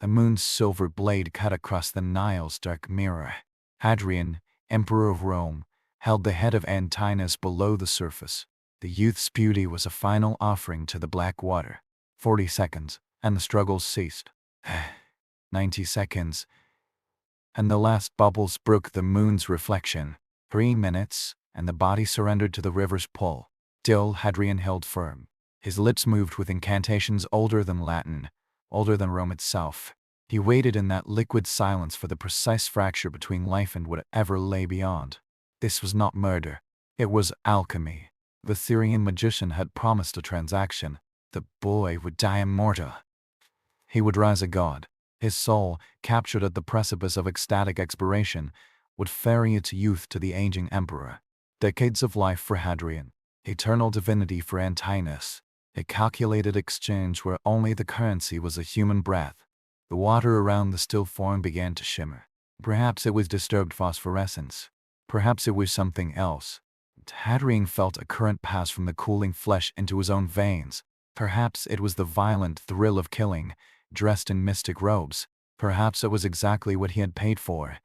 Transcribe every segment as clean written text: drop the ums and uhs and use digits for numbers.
The moon's silver blade cut across the Nile's dark mirror. Hadrian, Emperor of Rome, held the head of Antinous below the surface. The youth's beauty was a final offering to the black water. 40 seconds, and the struggles ceased. 90 seconds, and the last bubbles broke the moon's reflection. 3 minutes, and the body surrendered to the river's pull. Still, Hadrian held firm. His lips moved with incantations older than Latin, older than Rome itself. He waited in that liquid silence for the precise fracture between life and whatever lay beyond. This was not murder. It was alchemy. The Syrian magician had promised a transaction. The boy would die immortal. He would rise a god. His soul, captured at the precipice of ecstatic expiration, would ferry its youth to the aging emperor. Decades of life for Hadrian. Eternal divinity for Antinous. A calculated exchange where only the currency was a human breath. The water around the still form began to shimmer. Perhaps it was disturbed phosphorescence. Perhaps it was something else. Hadrian felt a current pass from the cooling flesh into his own veins. Perhaps it was the violent thrill of killing, dressed in mystic robes. Perhaps it was exactly what he had paid for.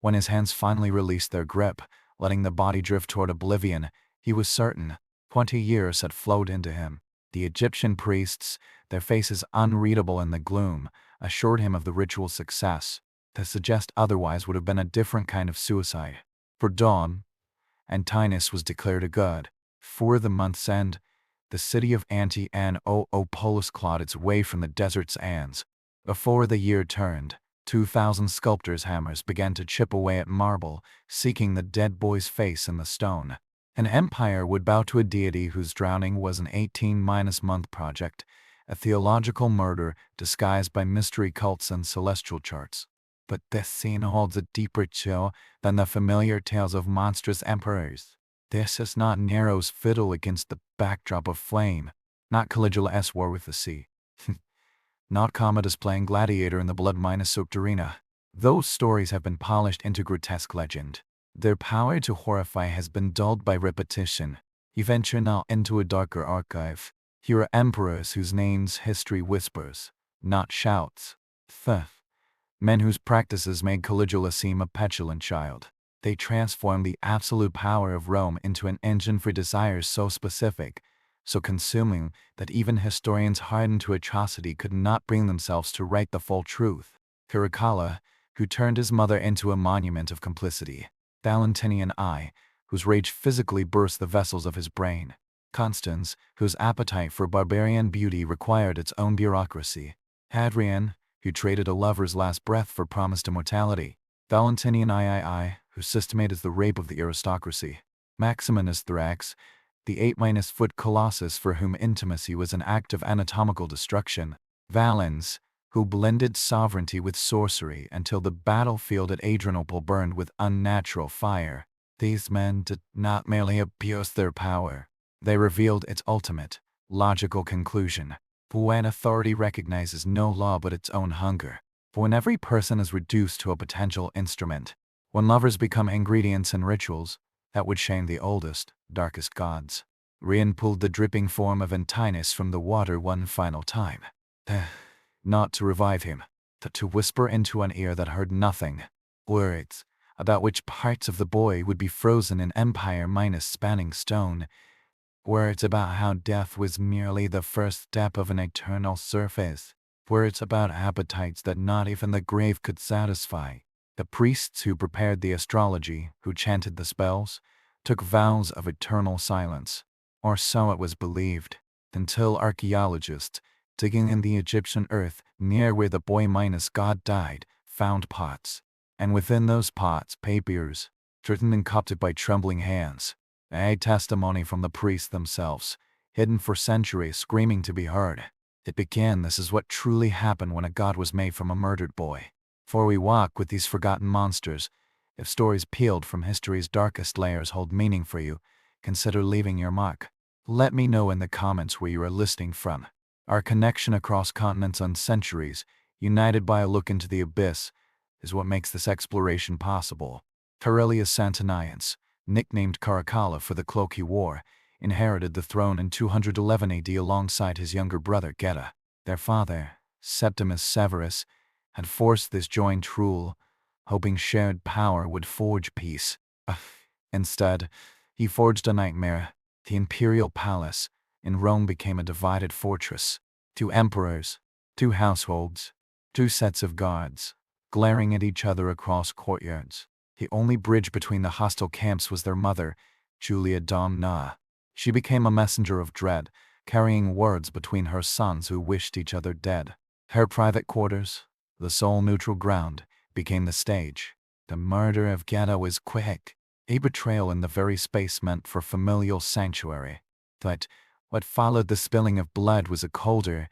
When his hands finally released their grip, letting the body drift toward oblivion, he was certain 20 years had flowed into him. The Egyptian priests, their faces unreadable in the gloom, assured him of the ritual's success. To suggest otherwise would have been a different kind of suicide. For dawn, Antinous was declared a god. For the month's end, the city of Antiopolis clawed its way from the desert's Andes. Before the year turned, 2,000 sculptors' hammers began to chip away at marble, seeking the dead boy's face in the stone. An empire would bow to a deity whose drowning was an 18-month project, a theological murder disguised by mystery cults and celestial charts. But this scene holds a deeper chill than the familiar tales of monstrous emperors. This is not Nero's fiddle against the backdrop of flame, not Caligula's war with the sea, not Commodus playing gladiator in the blood-soaked arena. Those stories have been polished into grotesque legend. Their power to horrify has been dulled by repetition. You venture now into a darker archive. Here are emperors whose names history whispers, not shouts. Men whose practices made Caligula seem a petulant child. They transformed the absolute power of Rome into an engine for desires so specific, so consuming, that even historians hardened to atrocity could not bring themselves to write the full truth. Caligula, who turned his mother into a monument of complicity. Valentinian I, whose rage physically burst the vessels of his brain. Constans, whose appetite for barbarian beauty required its own bureaucracy. Hadrian, who traded a lover's last breath for promised immortality. Valentinian III, who systematized the rape of the aristocracy. Maximinus Thrax, the 8-foot colossus for whom intimacy was an act of anatomical destruction. Valens, who blended sovereignty with sorcery until the battlefield at Adrianople burned with unnatural fire. These men did not merely abuse their power. They revealed its ultimate, logical conclusion. When authority recognizes no law but its own hunger. When every person is reduced to a potential instrument. When lovers become ingredients in rituals that would shame the oldest, darkest gods. Rian pulled the dripping form of Antinous from the water one final time. Not to revive him, but to whisper into an ear that heard nothing. Words about which parts of the boy would be frozen in empire-spanning stone. Words about how death was merely the first step of an eternal surface. Words about appetites that not even the grave could satisfy. The priests who prepared the astrology, who chanted the spells, took vows of eternal silence. Or so it was believed, until archaeologists, digging in the Egyptian earth near where the boy-god died, found pots. And within those pots, papiers, written and copied by trembling hands. A testimony from the priests themselves, hidden for centuries, screaming to be heard. It began, this is what truly happened when a god was made from a murdered boy. For we walk with these forgotten monsters. If stories peeled from history's darkest layers hold meaning for you, consider leaving your mark. Let me know in the comments where you are listening from. Our connection across continents and centuries, united by a look into the abyss, is what makes this exploration possible. Aurelius Saturnians, nicknamed Caracalla for the cloak he wore, inherited the throne in 211 AD alongside his younger brother Geta. Their father, Septimus Severus, had forced this joint rule, hoping shared power would forge peace. Instead, he forged a nightmare. The imperial palace in Rome became a divided fortress. 2 emperors, 2 households, 2 sets of guards, glaring at each other across courtyards. The only bridge between the hostile camps was their mother, Julia Domna. She became a messenger of dread, carrying words between her sons who wished each other dead. Her private quarters, the sole neutral ground, became the stage. The murder of Ghetto was quick, a betrayal in the very space meant for familial sanctuary. But what followed the spilling of blood was a colder,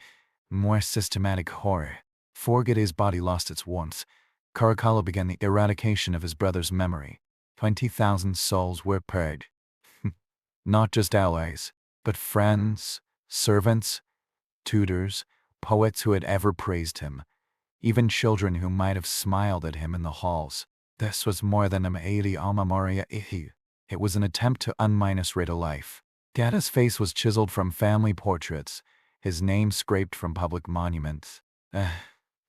more systematic horror. Before Gedde's body lost its warmth, Caracalla began the eradication of his brother's memory. 20,000 souls were purged. Not just allies, but friends, servants, tutors, poets who had ever praised him, even children who might have smiled at him in the halls. This was more than a Aedi Alma Maria Ihi. It was an attempt to unminus Rita life. Gedde's face was chiseled from family portraits, his name scraped from public monuments.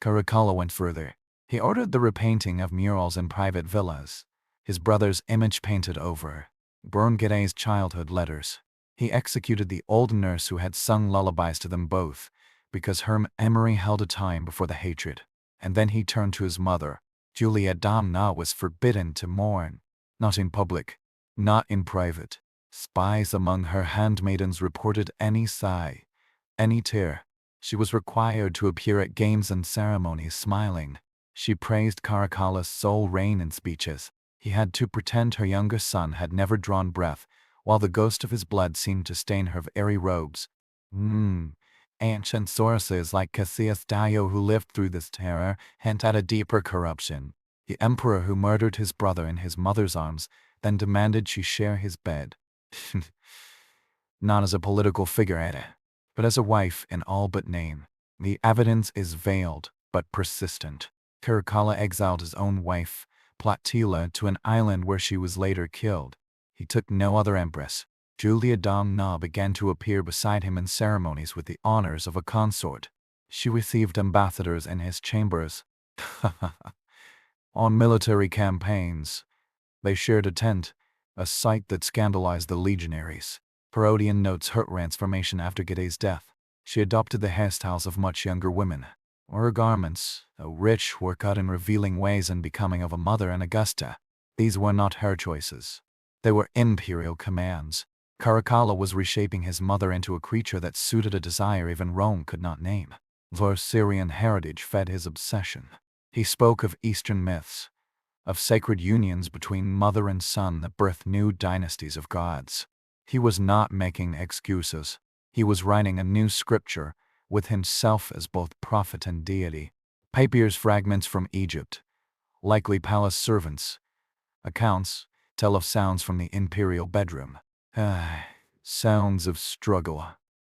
Caracalla went further. He ordered the repainting of murals in private villas, his brother's image painted over, burned Gedde's childhood letters. He executed the old nurse who had sung lullabies to them both, because her memory held a time before the hatred. And then he turned to his mother. Julia Domna was forbidden to mourn, not in public, not in private. Spies among her handmaidens reported any sigh, any tear. She was required to appear at games and ceremonies smiling. She praised Caracalla's sole reign in speeches. He had to pretend her younger son had never drawn breath, while the ghost of his blood seemed to stain her airy robes. Ancient sources like Cassius Dio, who lived through this terror, hint at a deeper corruption. The emperor who murdered his brother in his mother's arms, then demanded she share his bed. Not as a political figurehead, but as a wife in all but name. The evidence is veiled, but persistent. Caracalla exiled his own wife, Plautilla, to an island where she was later killed. He took no other empress. Julia Domna began to appear beside him in ceremonies with the honors of a consort. She received ambassadors in his chambers. On military campaigns, they shared a tent, a sight that scandalized the legionaries. Parodian notes her transformation after Gedde's death. She adopted the hairstyles of much younger women. Her garments, though rich, were cut in revealing ways and becoming of a mother and Augusta. These were not her choices. They were imperial commands. Caracalla was reshaping his mother into a creature that suited a desire even Rome could not name. Her Syrian heritage fed his obsession. He spoke of Eastern myths, of sacred unions between mother and son that birthed new dynasties of gods. He was not making excuses. He was writing a new scripture, with himself as both prophet and deity. Papyrus fragments from Egypt, likely palace servants, accounts, tell of sounds from the imperial bedroom. Sounds of struggle,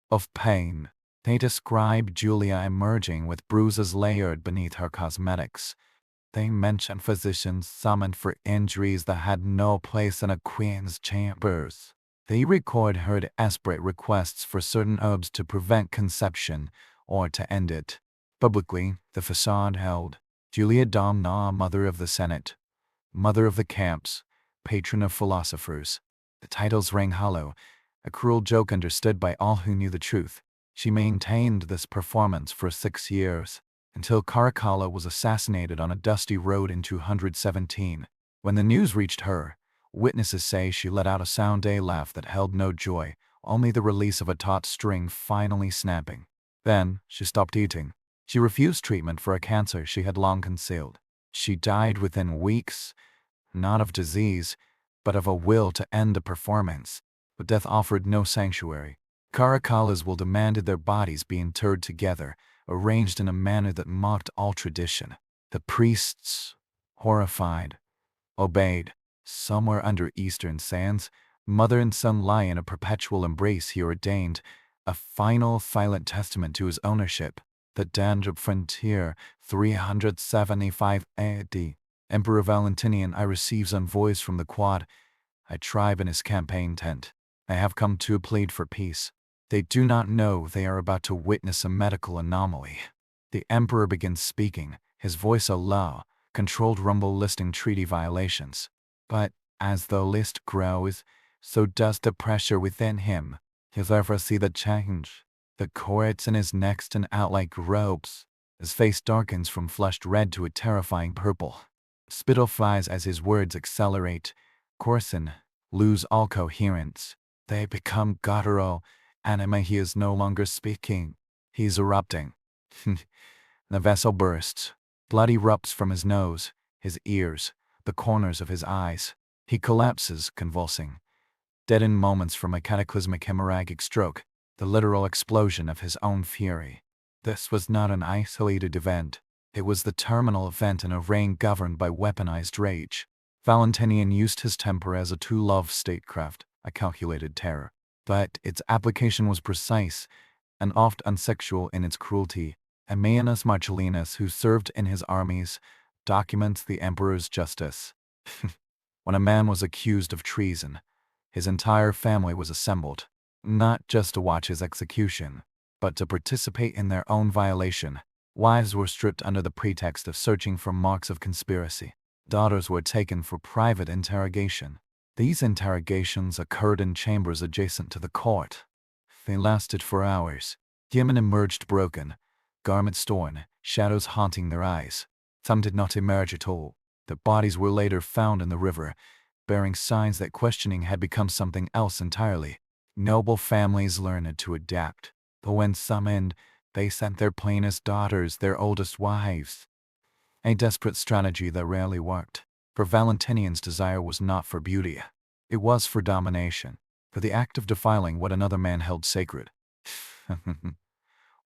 of pain. They describe Julia emerging with bruises layered beneath her cosmetics. They mention physicians summoned for injuries that had no place in a queen's chambers. They record her desperate requests for certain herbs to prevent conception or to end it. Publicly, the facade held Julia Domna, mother of the Senate, mother of the camps, patron of philosophers. The titles rang hollow, a cruel joke understood by all who knew the truth. She maintained this performance for 6 years, until Caracalla was assassinated on a dusty road in 217. When the news reached her, witnesses say she let out a sound laugh that held no joy, only the release of a taut string finally snapping. Then, she stopped eating. She refused treatment for a cancer she had long concealed. She died within weeks, not of disease, but of a will to end the performance. But death offered no sanctuary. Caracalla's will demanded their bodies be interred together, arranged in a manner that mocked all tradition. The priests, horrified, obeyed. Somewhere under eastern sands, mother and son lie in a perpetual embrace he ordained, a final silent testament to his ownership. The Danube frontier, 375 AD. Emperor Valentinian I receives envoys from the Quad, a tribe in his campaign tent. I have come to plead for peace. They do not know they are about to witness a medical anomaly. The emperor begins speaking, his voice a low, controlled rumble listing treaty violations. But as the list grows, so does the pressure within him. He'll ever see the change. The cords in his neck stand out like ropes. His face darkens from flushed red to a terrifying purple. Spittle flies as his words accelerate, coarsen, lose all coherence. They become guttural. Anima he is no longer speaking. He's erupting. The vessel bursts. Blood erupts from his nose, his ears, the corners of his eyes. He collapses, convulsing. Dead in moments from a cataclysmic hemorrhagic stroke, the literal explosion of his own fury. This was not an isolated event. It was the terminal event in a reign governed by weaponized rage. Valentinian used his temper as a tool of statecraft, a calculated terror. But its application was precise, and oft unsexual in its cruelty. Ammianus Marcellinus, who served in his armies, documents the emperor's justice. When a man was accused of treason, his entire family was assembled, not just to watch his execution, but to participate in their own violation. Wives were stripped under the pretext of searching for marks of conspiracy. Daughters were taken for private interrogation. These interrogations occurred in chambers adjacent to the court. They lasted for hours. Women emerged broken, garments torn, shadows haunting their eyes. Some did not emerge at all. The bodies were later found in the river, bearing signs that questioning had become something else entirely. Noble families learned to adapt, but when summoned, they sent their plainest daughters, their oldest wives. A desperate strategy that rarely worked, for Valentinian's desire was not for beauty. It was for domination, for the act of defiling what another man held sacred.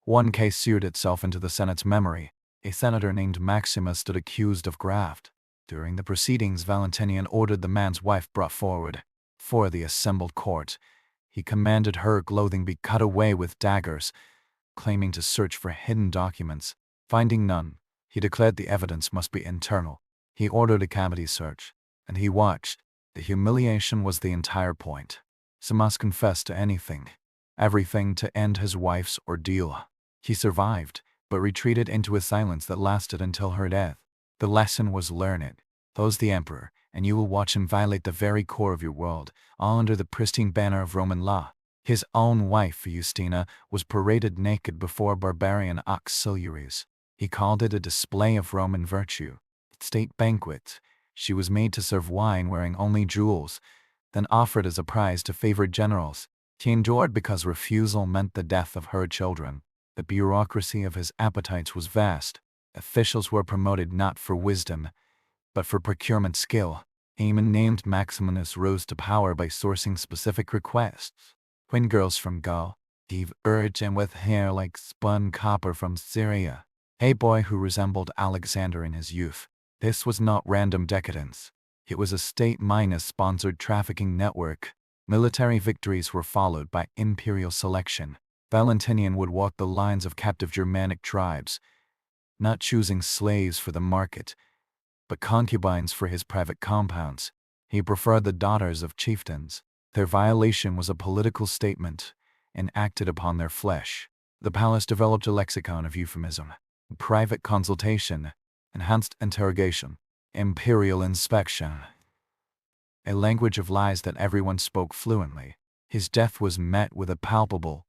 One case seared itself into the Senate's memory. A senator named Maximus stood accused of graft. During the proceedings, Valentinian ordered the man's wife brought forward. For the assembled court, he commanded her clothing be cut away with daggers, claiming to search for hidden documents. Finding none, he declared the evidence must be internal. He ordered a cavity search, and he watched. The humiliation was the entire point. So must confess to anything, everything to end his wife's ordeal. He survived, but retreated into a silence that lasted until her death. The lesson was learned. Those the emperor, and you will watch him violate the very core of your world, all under the pristine banner of Roman law. His own wife, Justina, was paraded naked before barbarian auxiliaries. He called it a display of Roman virtue. At state banquets, she was made to serve wine wearing only jewels, then offered as a prize to favored generals. He endured because refusal meant the death of her children. The bureaucracy of his appetites was vast. Officials were promoted not for wisdom, but for procurement skill. A man named Maximinus rose to power by sourcing specific requests. When girls from Gaul, Eve urged him with hair like spun copper from Syria. A boy who resembled Alexander in his youth. This was not random decadence. It was a state-sponsored trafficking network. Military victories were followed by imperial selection. Valentinian would walk the lines of captive Germanic tribes, not choosing slaves for the market, but concubines for his private compounds. He preferred the daughters of chieftains. Their violation was a political statement, enacted upon their flesh. The palace developed a lexicon of euphemism, private consultation, enhanced interrogation, imperial inspection, a language of lies that everyone spoke fluently. His death was met with a palpable,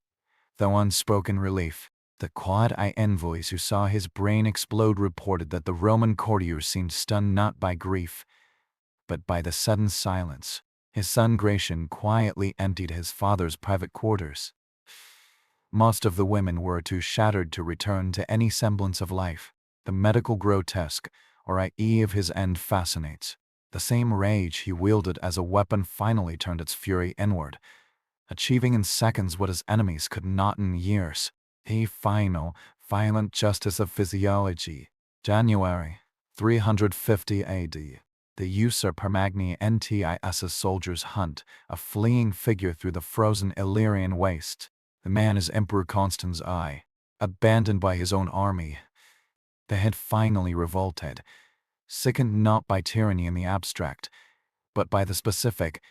though unspoken relief. The quad-eye envoys who saw his brain explode reported that the Roman courtiers seemed stunned not by grief, but by the sudden silence. His son Gratian quietly emptied his father's private quarters. Most of the women were too shattered to return to any semblance of life. The medical grotesque, or i.e. of his end, fascinates. The same rage he wielded as a weapon finally turned its fury inward, achieving in seconds what his enemies could not in years. A final, violent justice of physiology. January 350 AD. The usurper Magni Ntius soldiers hunt, a fleeing figure through the frozen Illyrian waste. The man is Emperor Constan's eye. Abandoned by his own army, they had finally revolted, sickened not by tyranny in the abstract, but by the specific,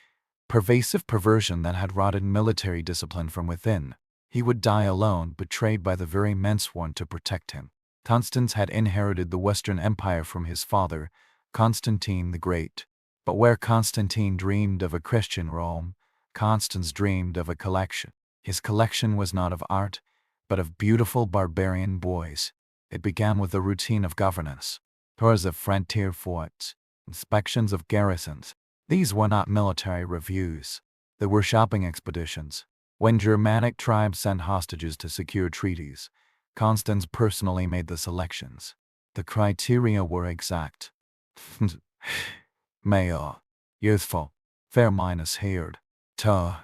pervasive perversion that had rotted military discipline from within. He would die alone, betrayed by the very men sworn to protect him. Constans had inherited the Western Empire from his father, Constantine the Great. But where Constantine dreamed of a Christian Rome, Constans dreamed of a collection. His collection was not of art, but of beautiful barbarian boys. It began with the routine of governance, tours of frontier forts, inspections of garrisons. These were not military reviews. They were shopping expeditions. When Germanic tribes sent hostages to secure treaties, Constans personally made the selections. The criteria were exact. Male, youthful, fair-haired, tall,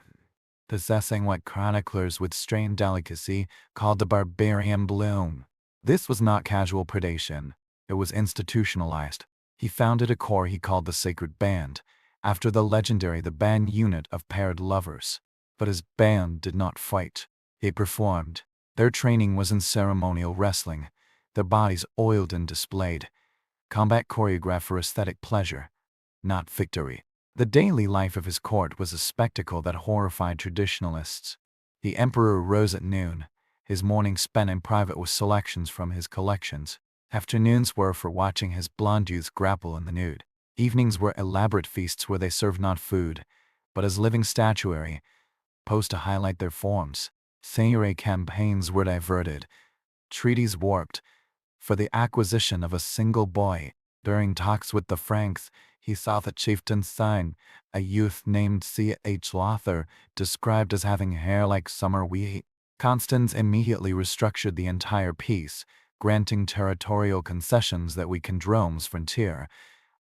possessing what chroniclers with strained delicacy called the barbarian bloom. This was not casual predation. It was institutionalized. He founded a corps he called the Sacred Band, after the band unit of paired lovers. But his band did not fight. They performed. Their training was in ceremonial wrestling, their bodies oiled and displayed. Combat choreographed for aesthetic pleasure, not victory. The daily life of his court was a spectacle that horrified traditionalists. The emperor rose at noon, his mornings spent in private with selections from his collections. Afternoons were for watching his blonde youths grapple in the nude. Evenings were elaborate feasts where they served not food, but as living statuary, posed to highlight their forms. Seigneury campaigns were diverted, treaties warped, for the acquisition of a single boy. During talks with the Franks, he saw the chieftain's son, a youth named C.H. Lothar, described as having hair like summer wheat. Constans immediately restructured the entire peace, granting territorial concessions that weakened Rome's frontier,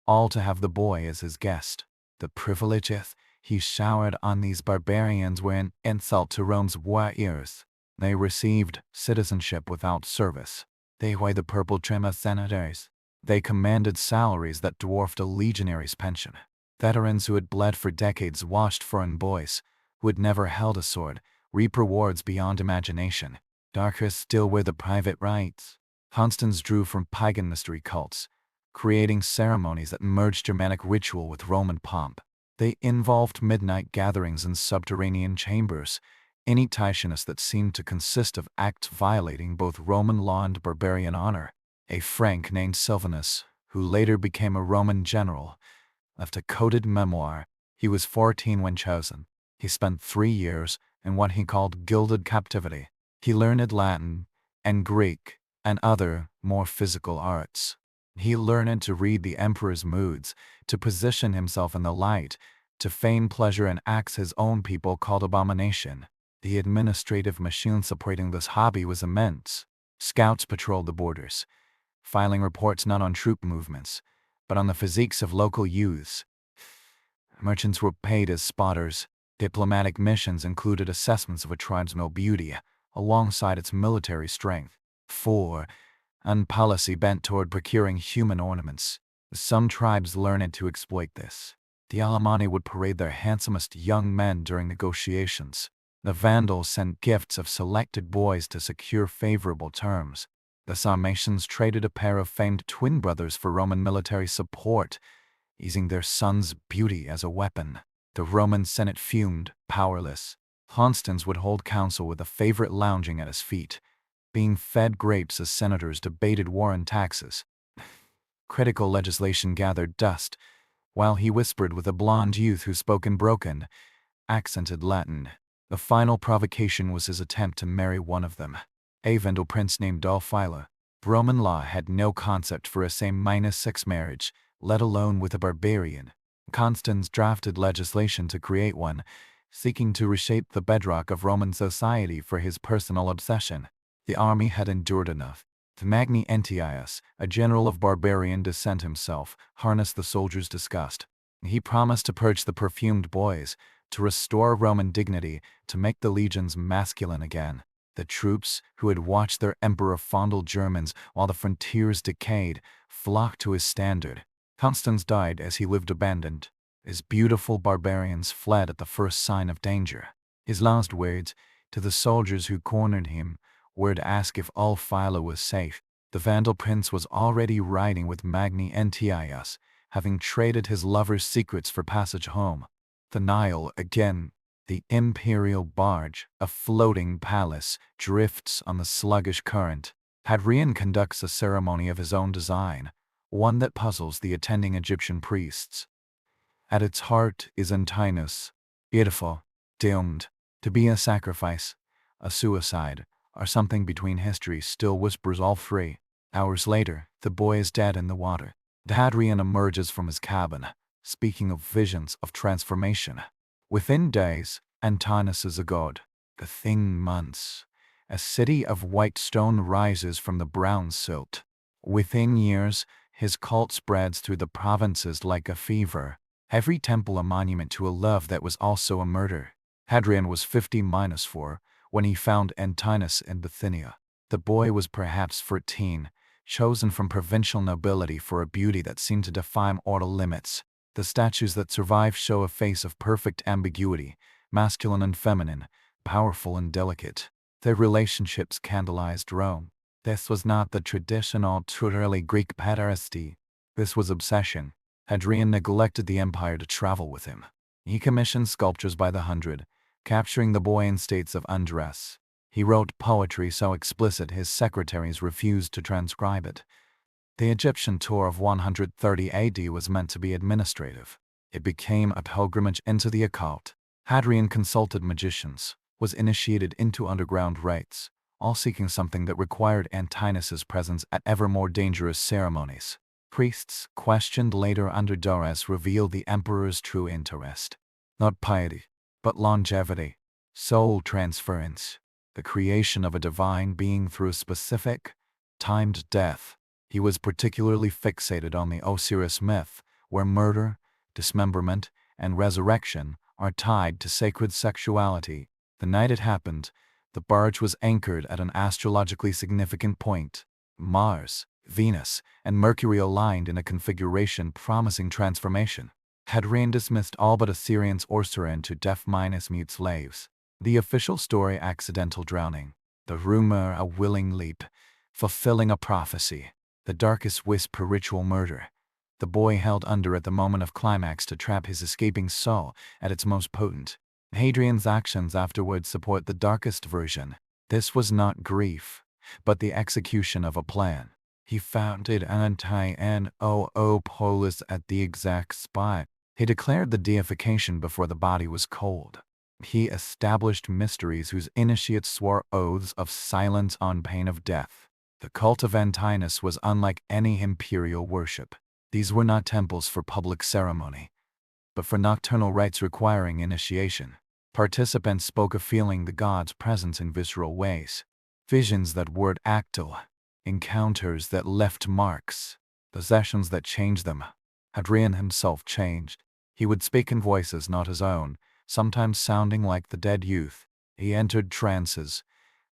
all to have the boy as his guest. The privileges he showered on these barbarians were an insult to Rome's warriors. They received citizenship without service. They wore the purple trim of senators. They commanded salaries that dwarfed a legionary's pension. Veterans who had bled for decades washed foreign boys, who had never held a sword, reap rewards beyond imagination. Darker still were the private rites. Constans drew from pagan mystery cults, creating ceremonies that merged Germanic ritual with Roman pomp. They involved midnight gatherings in subterranean chambers, initiationists that seemed to consist of acts violating both Roman law and barbarian honor. A Frank named Silvanus, who later became a Roman general, left a coded memoir. He was 14 when chosen. He spent 3 years in what he called gilded captivity. He learned Latin and Greek and other, more physical arts. He learned to read the emperor's moods, to position himself in the light, to feign pleasure in acts his own people called abomination. The administrative machine supporting this hobby was immense. Scouts patrolled the borders, filing reports not on troop movements, but on the physiques of local youths. Merchants were paid as spotters. Diplomatic missions included assessments of a tribe's beauty, alongside its military strength. 4. And policy bent toward procuring human ornaments. Some tribes learned to exploit this. The Alemanni would parade their handsomest young men during negotiations. The Vandals sent gifts of selected boys to secure favorable terms. The Sarmatians traded a pair of famed twin brothers for Roman military support, using their son's beauty as a weapon. The Roman Senate fumed, powerless. Constans would hold council with a favorite lounging at his feet, being fed grapes as senators debated war and taxes. Critical legislation gathered dust, while he whispered with a blonde youth who spoke in broken, accented Latin. The final provocation was his attempt to marry one of them, a Vandal prince named Dolphila. Roman law had no concept for a same-sex marriage, let alone with a barbarian. Constans drafted legislation to create one, seeking to reshape the bedrock of Roman society for his personal obsession. The army had endured enough. Magni Entius, a general of barbarian descent himself, harnessed the soldiers' disgust. He promised to purge the perfumed boys, to restore Roman dignity, to make the legions masculine again. The troops, who had watched their emperor fondle Germans while the frontiers decayed, flocked to his standard. Constans died as he lived abandoned. His beautiful barbarians fled at the first sign of danger. His last words, to the soldiers who cornered him, were to ask if all Philo was safe. The Vandal prince was already riding with Magni Entius, having traded his lover's secrets for passage home. The Nile again. The imperial barge, a floating palace, drifts on the sluggish current. Hadrian conducts a ceremony of his own design, one that puzzles the attending Egyptian priests. At its heart is Antinous, beautiful, doomed to be a sacrifice, a suicide, or something between. History still whispers all three. Hours later, the boy is dead in the water. Hadrian emerges from his cabin, speaking of visions of transformation. Within days, Antinous is a god. Within months, a city of white stone rises from the brown silt. Within years, his cult spreads through the provinces like a fever. Every temple a monument to a love that was also a murder. Hadrian was 50-4 when he found Antinous in Bithynia. The boy was perhaps 14, chosen from provincial nobility for a beauty that seemed to defy mortal limits. The statues that survive show a face of perfect ambiguity, masculine and feminine, powerful and delicate. Their relationships scandalized Rome. This was not the traditional early Greek pederasty. This was obsession. Hadrian neglected the empire to travel with him. He commissioned sculptures by the hundred, capturing the boy in states of undress. He wrote poetry so explicit his secretaries refused to transcribe it. The Egyptian tour of 130 AD was meant to be administrative. It became a pilgrimage into the occult. Hadrian consulted magicians, was initiated into underground rites, all seeking something that required Antinous' presence at ever more dangerous ceremonies. Priests, questioned later under Darius, revealed the emperor's true interest. Not piety, but longevity, soul transference, the creation of a divine being through a specific, timed death. He was particularly fixated on the Osiris myth, where murder, dismemberment, and resurrection are tied to sacred sexuality. The night it happened, the barge was anchored at an astrologically significant point. Mars, Venus, and Mercury aligned in a configuration promising transformation. Hadrian dismissed all but Assyrians or Surin to deaf-mute slaves. The official story: accidental drowning. The rumor: a willing leap, fulfilling a prophecy. The darkest whisper: ritual murder. The boy held under at the moment of climax to trap his escaping soul at its most potent. Hadrian's actions afterwards support the darkest version. This was not grief, but the execution of a plan. He founded Antinopolis at the exact spot. He declared the deification before the body was cold. He established mysteries whose initiates swore oaths of silence on pain of death. The cult of Antinous was unlike any imperial worship. These were not temples for public ceremony, but for nocturnal rites requiring initiation. Participants spoke of feeling the god's presence in visceral ways. Visions that were actal, encounters that left marks, possessions that changed them. Hadrian himself changed. He would speak in voices not his own, sometimes sounding like the dead youth. He entered trances,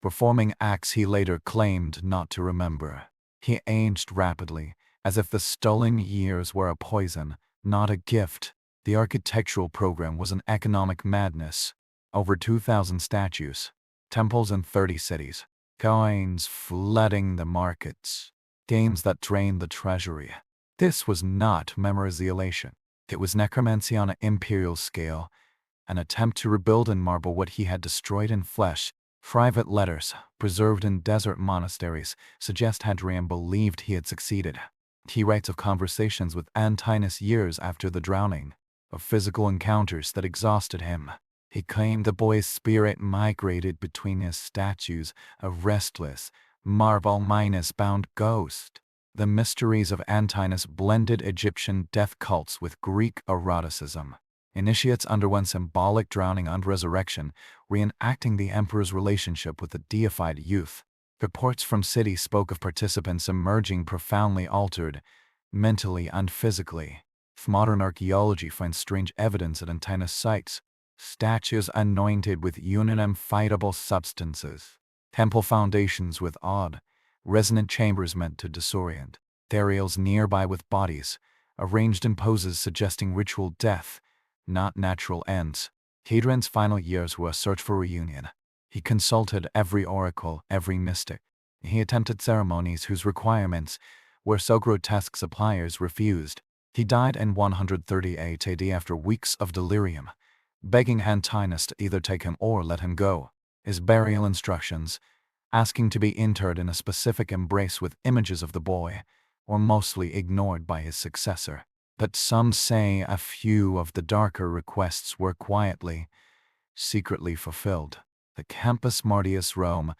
performing acts he later claimed not to remember. He aged rapidly, as if the stolen years were a poison, not a gift. The architectural program was an economic madness. Over 2,000 statues, temples in 30 cities, coins flooding the markets, games that drained the treasury. This was not memorization. It was necromancy on an imperial scale, an attempt to rebuild in marble what he had destroyed in flesh. Private letters, preserved in desert monasteries, suggest Hadrian believed he had succeeded. He writes of conversations with Antinous years after the drowning, of physical encounters that exhausted him. He claimed the boy's spirit migrated between his statues, a restless, marble-bound ghost. The mysteries of Antinous blended Egyptian death cults with Greek eroticism. Initiates underwent symbolic drowning and resurrection, reenacting the emperor's relationship with the deified youth. Reports from cities spoke of participants emerging profoundly altered, mentally and physically. Modern archaeology finds strange evidence at Antinous sites. Statues anointed with unidentifiable substances. Temple foundations with odd, resonant chambers meant to disorient. Burials nearby with bodies, arranged in poses suggesting ritual death, not natural ends. Hadrian's final years were a search for reunion. He consulted every oracle, every mystic. He attempted ceremonies whose requirements were so grotesque suppliers refused. He died in 138 AD after weeks of delirium, begging Antinous to either take him or let him go. His burial instructions: asking to be interred in a specific embrace with images of the boy, or mostly ignored by his successor. But some say a few of the darker requests were quietly, secretly fulfilled. The Campus Martius, Rome,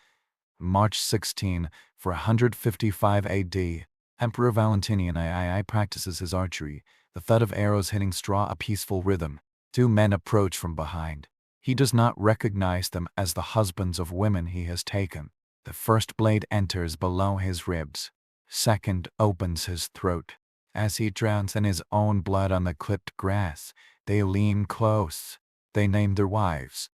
March 16, 455 AD. Emperor Valentinian II practices his archery, the thud of arrows hitting straw a peaceful rhythm. Two men approach from behind. He does not recognize them as the husbands of women he has taken. The first blade enters below his ribs. Second opens his throat. As he drowns in his own blood on the clipped grass, they lean close. They name their wives.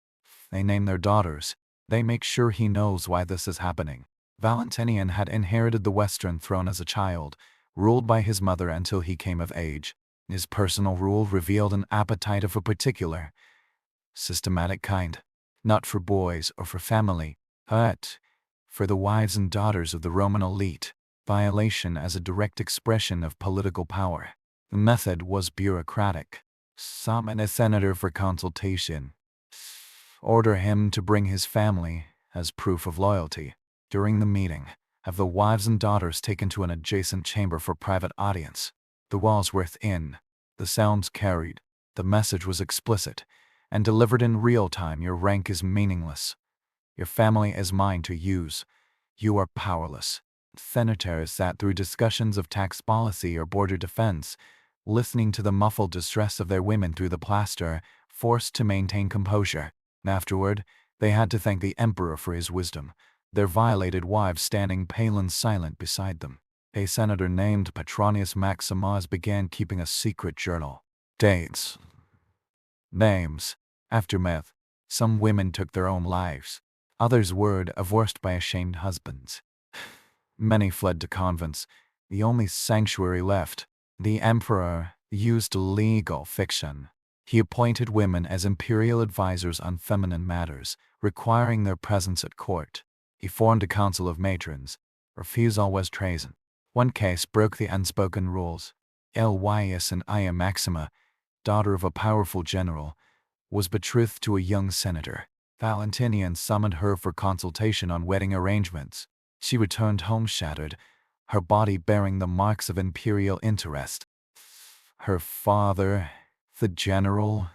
They name their daughters. They make sure he knows why this is happening. Valentinian had inherited the Western throne as a child, ruled by his mother until he came of age. His personal rule revealed an appetite of a particular, systematic kind, not for boys or for family, but for the wives and daughters of the Roman elite. Violation as a direct expression of political power. The method was bureaucratic. Summon a senator for consultation. Order him to bring his family as proof of loyalty. During the meeting, have the wives and daughters taken to an adjacent chamber for private audience. The walls were thin. The sounds carried. The message was explicit and delivered in real time. Your rank is meaningless. Your family is mine to use. You are powerless. Senators sat through discussions of tax policy or border defense, listening to the muffled distress of their women through the plaster, forced to maintain composure. Afterward, they had to thank the emperor for his wisdom, their violated wives standing pale and silent beside them. A senator named Petronius Maximus began keeping a secret journal. Dates, names, aftermath. Some women took their own lives. Others were divorced by ashamed husbands. Many fled to convents, the only sanctuary left. The emperor used legal fiction. He appointed women as imperial advisors on feminine matters, requiring their presence at court. He formed a council of matrons. Refusal was treason. One case broke the unspoken rules. Lys and Ia Maxima, daughter of a powerful general, was betrothed to a young senator. Valentinian summoned her for consultation on wedding arrangements. She returned home shattered, her body bearing the marks of imperial interest. Her father, the general,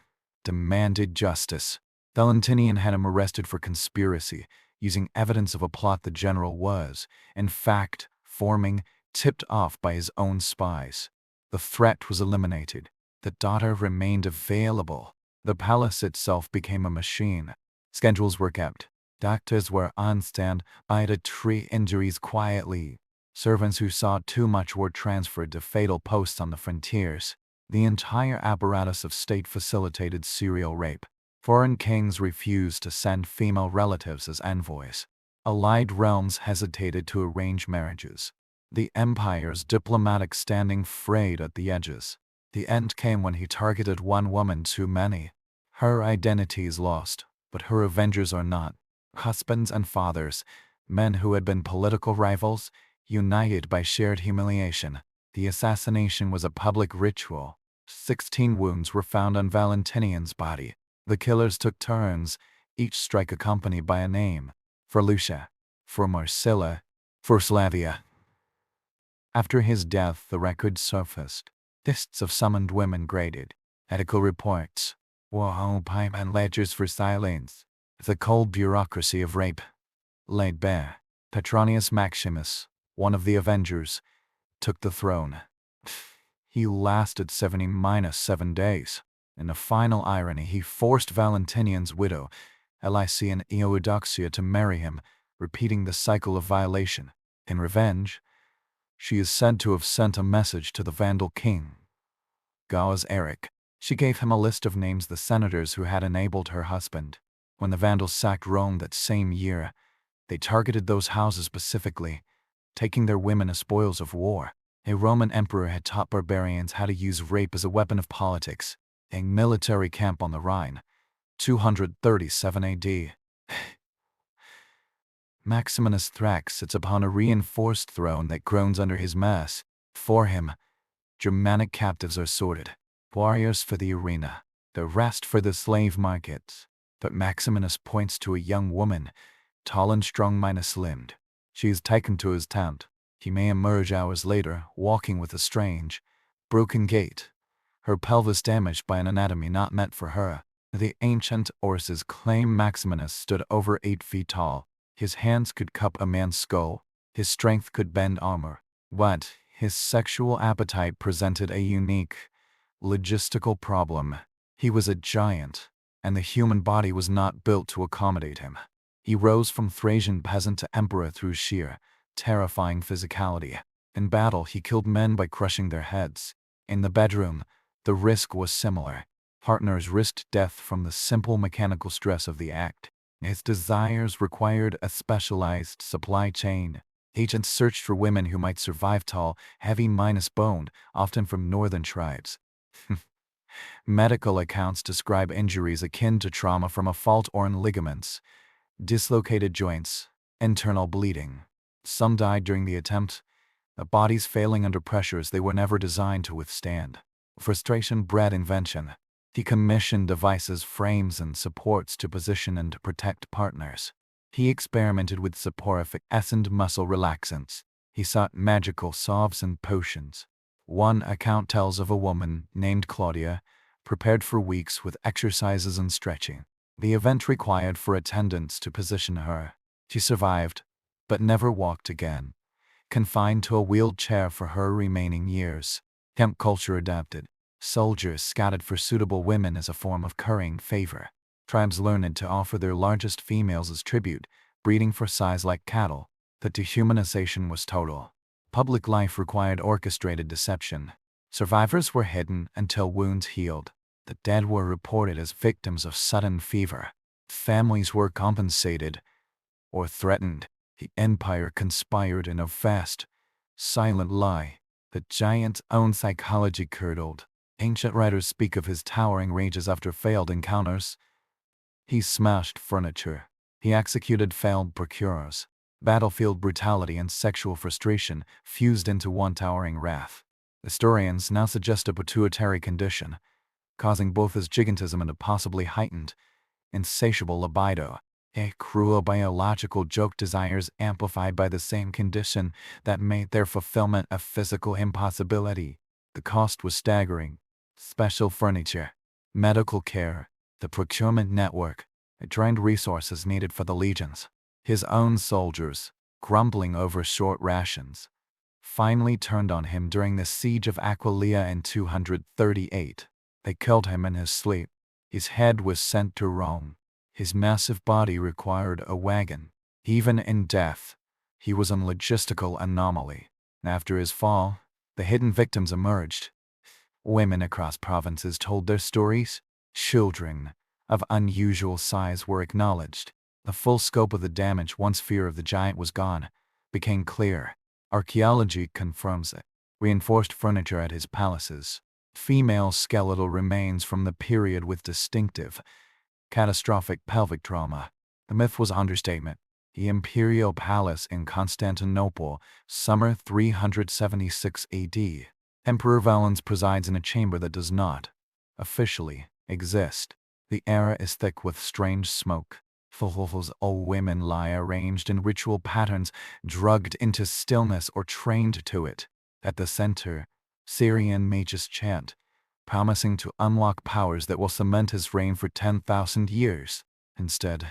demanded justice. Valentinian had him arrested for conspiracy, using evidence of a plot the general was, in fact, forming, tipped off by his own spies. The threat was eliminated. The daughter remained available. The palace itself became a machine. Schedules were kept. Doctors were on stand by to treat injuries quietly. Servants who saw too much were transferred to fatal posts on the frontiers. The entire apparatus of state facilitated serial rape. Foreign kings refused to send female relatives as envoys. Allied realms hesitated to arrange marriages. The empire's diplomatic standing frayed at the edges. The end came when he targeted one woman too many. Her identity is lost, but her avengers are not. Husbands and fathers, men who had been political rivals, united by shared humiliation. The assassination was a public ritual. 16 wounds were found on Valentinian's body. The killers took turns, each strike accompanied by a name. For Lucia, for Marcilla, for Slavia. After his death, the record surfaced. Lists of summoned women graded. Medical reports. Whoa, pipe and ledgers for silence. The cold bureaucracy of rape laid bare. Petronius Maximus, one of the avengers, took the throne. He lasted 70-7 days. In a final irony, he forced Valentinian's widow, Elysian Eudoxia, to marry him, repeating the cycle of violation. In revenge, she is said to have sent a message to the Vandal king, Gaius Eric. She gave him a list of names the senators who had enabled her husband. When the Vandals sacked Rome that same year, they targeted those houses specifically, taking their women as spoils of war. A Roman emperor had taught barbarians how to use rape as a weapon of politics. A military camp on the Rhine, 237 AD. Maximinus Thrax sits upon a reinforced throne that groans under his mass. For him, Germanic captives are sorted, warriors for the arena, the rest for the slave markets. But Maximinus points to a young woman, tall and strong minus slimmed. She is taken to his tent. He may emerge hours later, walking with a strange, broken gait, her pelvis damaged by an anatomy not meant for her. The ancient Orses claim Maximinus stood over 8 feet tall. His hands could cup a man's skull. His strength could bend armor. But his sexual appetite presented a unique, logistical problem. He was a giant, and the human body was not built to accommodate him. He rose from Thracian peasant to emperor through sheer, terrifying physicality. In battle, he killed men by crushing their heads. In the bedroom, the risk was similar. Partners risked death from the simple mechanical stress of the act. His desires required a specialized supply chain. Agents searched for women who might survive tall, heavy minus boned, often from northern tribes. Medical accounts describe injuries akin to trauma from a fault or in ligaments, dislocated joints, internal bleeding. Some died during the attempt, their bodies failing under pressures they were never designed to withstand. Frustration bred invention. He commissioned devices, frames, and supports to position and to protect partners. He experimented with soporific and muscle relaxants. He sought magical salves and potions. One account tells of a woman named Claudia, prepared for weeks with exercises and stretching. The event required for attendants to position her. She survived, but never walked again, confined to a wheelchair for her remaining years. Camp culture adapted. Soldiers scouted for suitable women as a form of currying favor. Tribes learned to offer their largest females as tribute, breeding for size like cattle. The dehumanization was total. Public life required orchestrated deception. Survivors were hidden until wounds healed. The dead were reported as victims of sudden fever. Families were compensated or threatened. The empire conspired in a vast, silent lie. The giant's own psychology curdled. Ancient writers speak of his towering rages after failed encounters. He smashed furniture. He executed failed procurers. Battlefield brutality and sexual frustration fused into one towering wrath. Historians now suggest a pituitary condition, causing both his gigantism and a possibly heightened, insatiable libido. A cruel biological joke, desires amplified by the same condition that made their fulfillment a physical impossibility. The cost was staggering. Special furniture, medical care, the procurement network, the trained resources needed for the legions. His own soldiers, grumbling over short rations, finally turned on him during the siege of Aquileia in 238. They killed him in his sleep. His head was sent to Rome. His massive body required a wagon. Even in death, he was a logistical anomaly. After his fall, the hidden victims emerged. Women across provinces told their stories. Children of unusual size were acknowledged. The full scope of the damage, once fear of the giant was gone, became clear. Archaeology confirms it. Reinforced furniture at his palaces. Female skeletal remains from the period with distinctive, catastrophic pelvic trauma. The myth was understatement. The imperial palace in Constantinople, summer 376 AD. Emperor Valens presides in a chamber that does not officially exist. The air is thick with strange smoke. Fulful's old women lie arranged in ritual patterns, drugged into stillness or trained to it. At the center, Syrian mages chant, promising to unlock powers that will cement his reign for 10,000 years. Instead,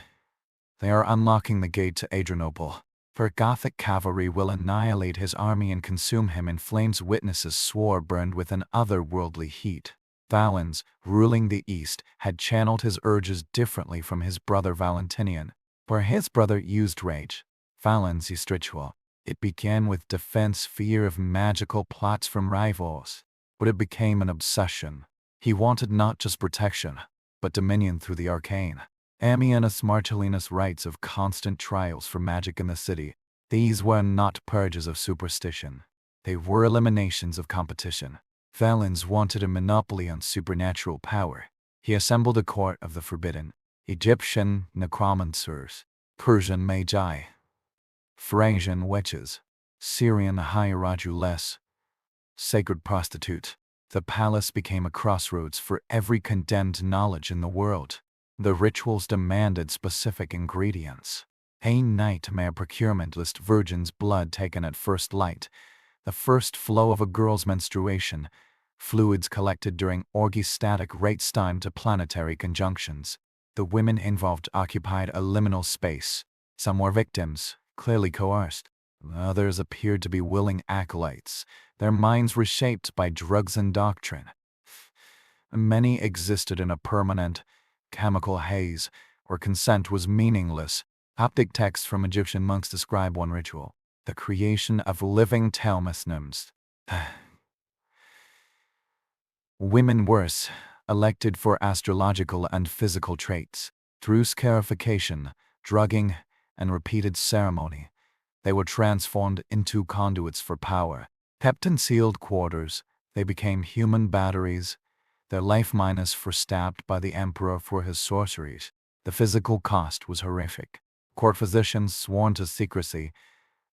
they are unlocking the gate to Adrianople, for Gothic cavalry will annihilate his army and consume him in flames. Witnesses swore burned with an otherworldly heat. Valens, ruling the East, had channeled his urges differently from his brother Valentinian. Where his brother used rage, Valens used ritual. It began with defense, fear of magical plots from rivals, but it became an obsession. He wanted not just protection, but dominion through the arcane. Ammianus Marcellinus writes of constant trials for magic in the city. These were not purges of superstition. They were eliminations of competition. Valens wanted a monopoly on supernatural power. He assembled a court of the forbidden, Egyptian necromancers, Persian magi, Thracian witches, Syrian hieragules, sacred prostitute. The palace became a crossroads for every condemned knowledge in the world. The rituals demanded specific ingredients. A nightmare procurement list: virgin's blood taken at first light, the first flow of a girl's menstruation, fluids collected during orgiastatic rates timed to planetary conjunctions. The women involved occupied a liminal space. Some were victims, clearly coerced. Others appeared to be willing acolytes, their minds reshaped by drugs and doctrine. Many existed in a permanent, chemical haze, where consent was meaningless. Optic texts from Egyptian monks describe one ritual: the creation of living Telmasnims. Women worse, elected for astrological and physical traits. Through scarification, drugging, and repeated ceremony, they were transformed into conduits for power. Kept in sealed quarters, they became human batteries, their life minus for stabbed by the emperor for his sorceries. The physical cost was horrific. Court physicians, sworn to secrecy,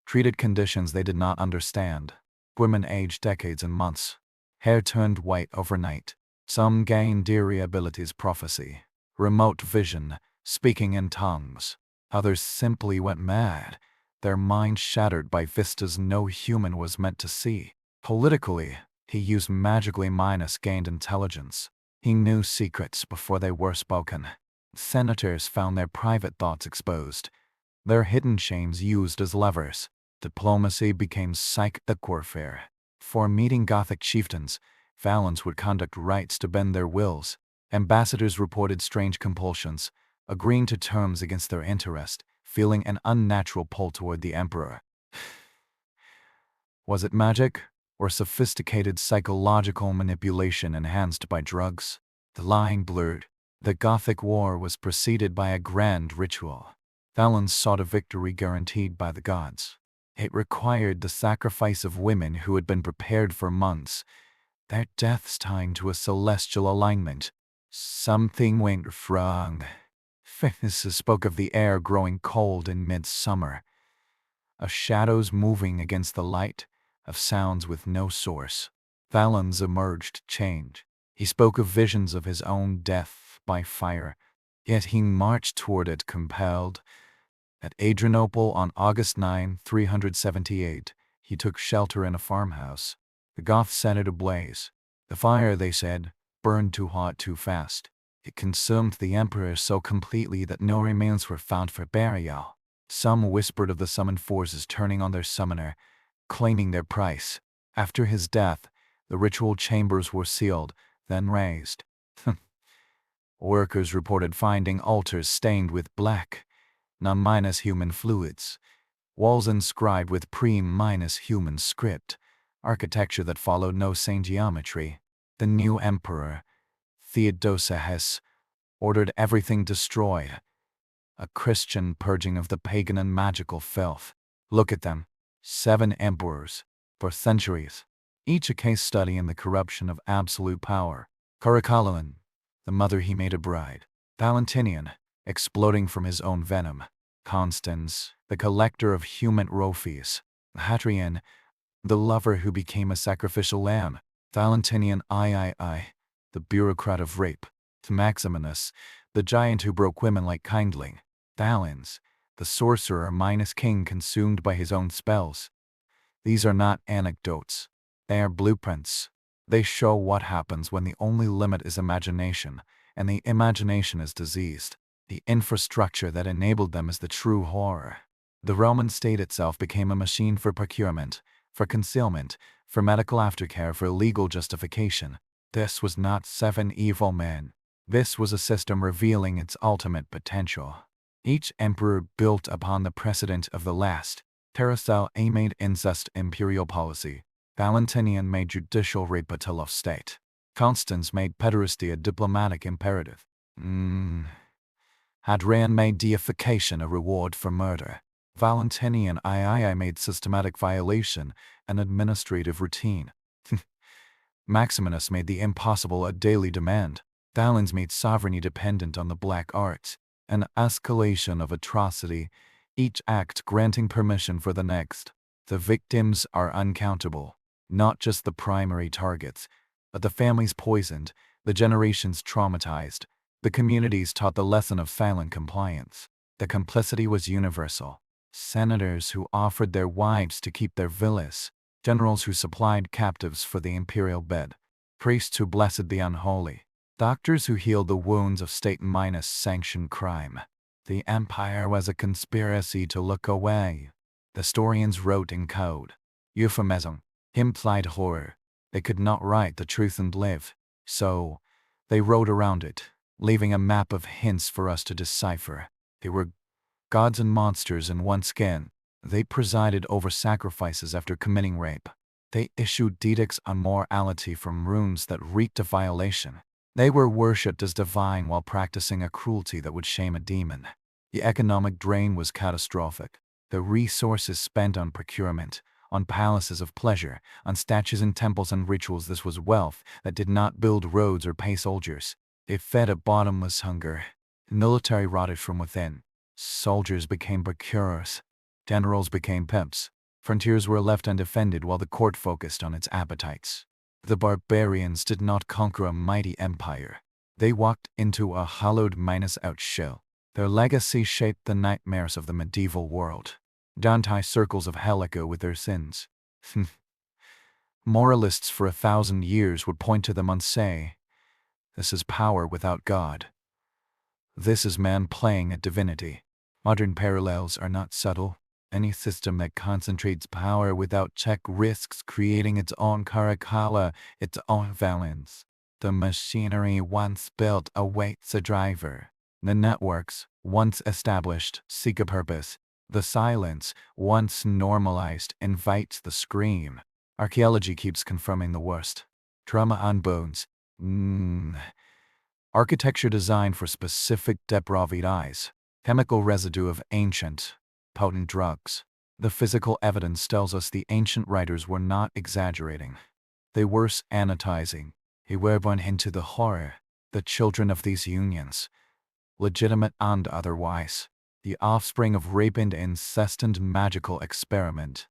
treated conditions they did not understand. Women aged decades and months. Hair turned white overnight. Some gained Diri abilities: prophecy, remote vision, speaking in tongues. Others simply went mad, their minds shattered by vistas no human was meant to see. Politically, he used magically minus gained intelligence. He knew secrets before they were spoken. Senators found their private thoughts exposed, their hidden shames used as levers. Diplomacy became psychic warfare. For meeting Gothic chieftains, Valens would conduct rites to bend their wills. Ambassadors reported strange compulsions, agreeing to terms against their interest, feeling an unnatural pull toward the emperor. Was it magic, or sophisticated psychological manipulation enhanced by drugs? The line blurred. The Gothic War was preceded by a grand ritual. Valens sought a victory guaranteed by the gods. It required the sacrifice of women who had been prepared for months, their deaths tied to a celestial alignment. Something went wrong. Physicists spoke of the air growing cold in midsummer, of shadows moving against the light, of sounds with no source. Valens emerged changed. He spoke of visions of his own death by fire, yet he marched toward it compelled. At Adrianople on August 9, 378, he took shelter in a farmhouse. The Goths set it ablaze. The fire, they said, burned too hot too fast. It consumed the emperor so completely that no remains were found for burial. Some whispered of the summoned forces turning on their summoner, claiming their price. After his death, the ritual chambers were sealed, then razed. Workers reported finding altars stained with black, non-human fluids, walls inscribed with pre-human script, architecture that followed no sane geometry. The new emperor, Theodosius, ordered everything destroyed, a Christian purging of the pagan and magical filth. Look at them, 7 emperors, for centuries, each a case study in the corruption of absolute power. Caligula, the mother he made a bride. Valentinian, exploding from his own venom. Constans, the collector of human trophies. Hadrian, the lover who became a sacrificial lamb. Valentinian III, the bureaucrat of rape. Maximinus, the giant who broke women like kindling. Valens, the sorcerer minus king consumed by his own spells. These are not anecdotes. They are blueprints. They show what happens when the only limit is imagination, and the imagination is diseased. The infrastructure that enabled them is the true horror. The Roman state itself became a machine for procurement, for concealment, for medical aftercare, for legal justification. This was not 7 evil men. This was a system revealing its ultimate potential. Each emperor built upon the precedent of the last. Terracel made incest imperial policy. Valentinian made judicial rape a tell of state. Constans made pederasty a diplomatic imperative. Hadrian made deification a reward for murder. Valentinian II made systematic violation an administrative routine. Maximinus made the impossible a daily demand. Valens made sovereignty dependent on the black arts, an escalation of atrocity, each act granting permission for the next. The victims are uncountable, not just the primary targets, but the families poisoned, the generations traumatized, the communities taught the lesson of silent compliance. The complicity was universal. Senators who offered their wives to keep their villas, generals who supplied captives for the imperial bed, priests who blessed the unholy, doctors who healed the wounds of state-minus sanctioned crime. The empire was a conspiracy to look away. The historians wrote in code, euphemism, implied horror. They could not write the truth and live, so they wrote around it, leaving a map of hints for us to decipher. They were gods and monsters in one skin. They presided over sacrifices after committing rape. They issued edicts on morality from runes that reeked of violation. They were worshipped as divine while practicing a cruelty that would shame a demon. The economic drain was catastrophic. The resources spent on procurement, on palaces of pleasure, on statues and temples and rituals, this was wealth that did not build roads or pay soldiers. It fed a bottomless hunger. The military rotted from within. Soldiers became procurers. Generals became pimps. Frontiers were left undefended while the court focused on its appetites. The barbarians did not conquer a mighty empire. They walked into a hollowed minus-out shell. Their legacy shaped the nightmares of the medieval world. Dante's circles of hell echo with their sins. Moralists for 1,000 years would point to them and say, "This is power without God. This is man playing at divinity." Modern parallels are not subtle. Any system that concentrates power without check risks creating its own Caligula, its own violence. The machinery once built awaits a driver. The networks, once established, seek a purpose. The silence, once normalized, invites the scream. Archaeology keeps confirming the worst. Trauma on bones. Architecture designed for specific depraved eyes. Chemical residue of ancient, potent drugs. The physical evidence tells us the ancient writers were not exaggerating. They were sanitizing. They were born into the horror. The children of these unions, legitimate and otherwise, the offspring of rape and incest and magical experiment.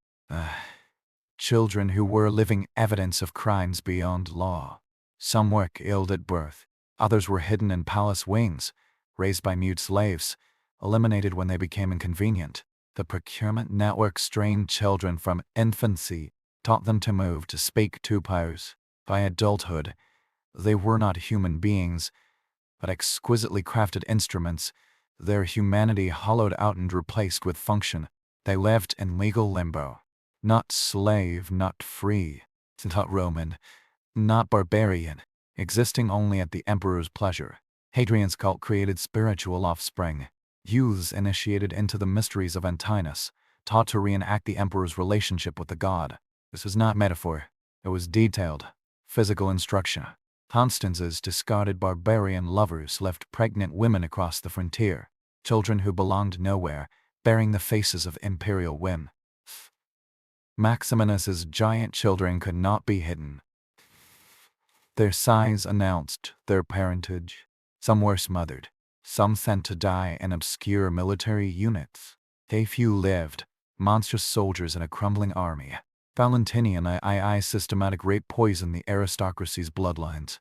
Children who were living evidence of crimes beyond law. Some were killed at birth. Others were hidden in palace wings, raised by mute slaves, eliminated when they became inconvenient. The procurement network strained children from infancy, taught them to move, to speak, to pose. By adulthood, they were not human beings, but exquisitely crafted instruments, their humanity hollowed out and replaced with function. They lived in legal limbo. Not slave, not free, not Roman, not barbarian, existing only at the emperor's pleasure. Hadrian's cult created spiritual offspring. Youths initiated into the mysteries of Antinous, taught to reenact the emperor's relationship with the god. This was not metaphor. It was detailed, physical instruction. Constance's discarded barbarian lovers left pregnant women across the frontier, children who belonged nowhere, bearing the faces of imperial whim. Maximinus's giant children could not be hidden. Their size announced their parentage. Some were smothered, some sent to die in obscure military units. A few lived, monstrous soldiers in a crumbling army. Valentinian II systematic rape poisoned the aristocracy's bloodlines.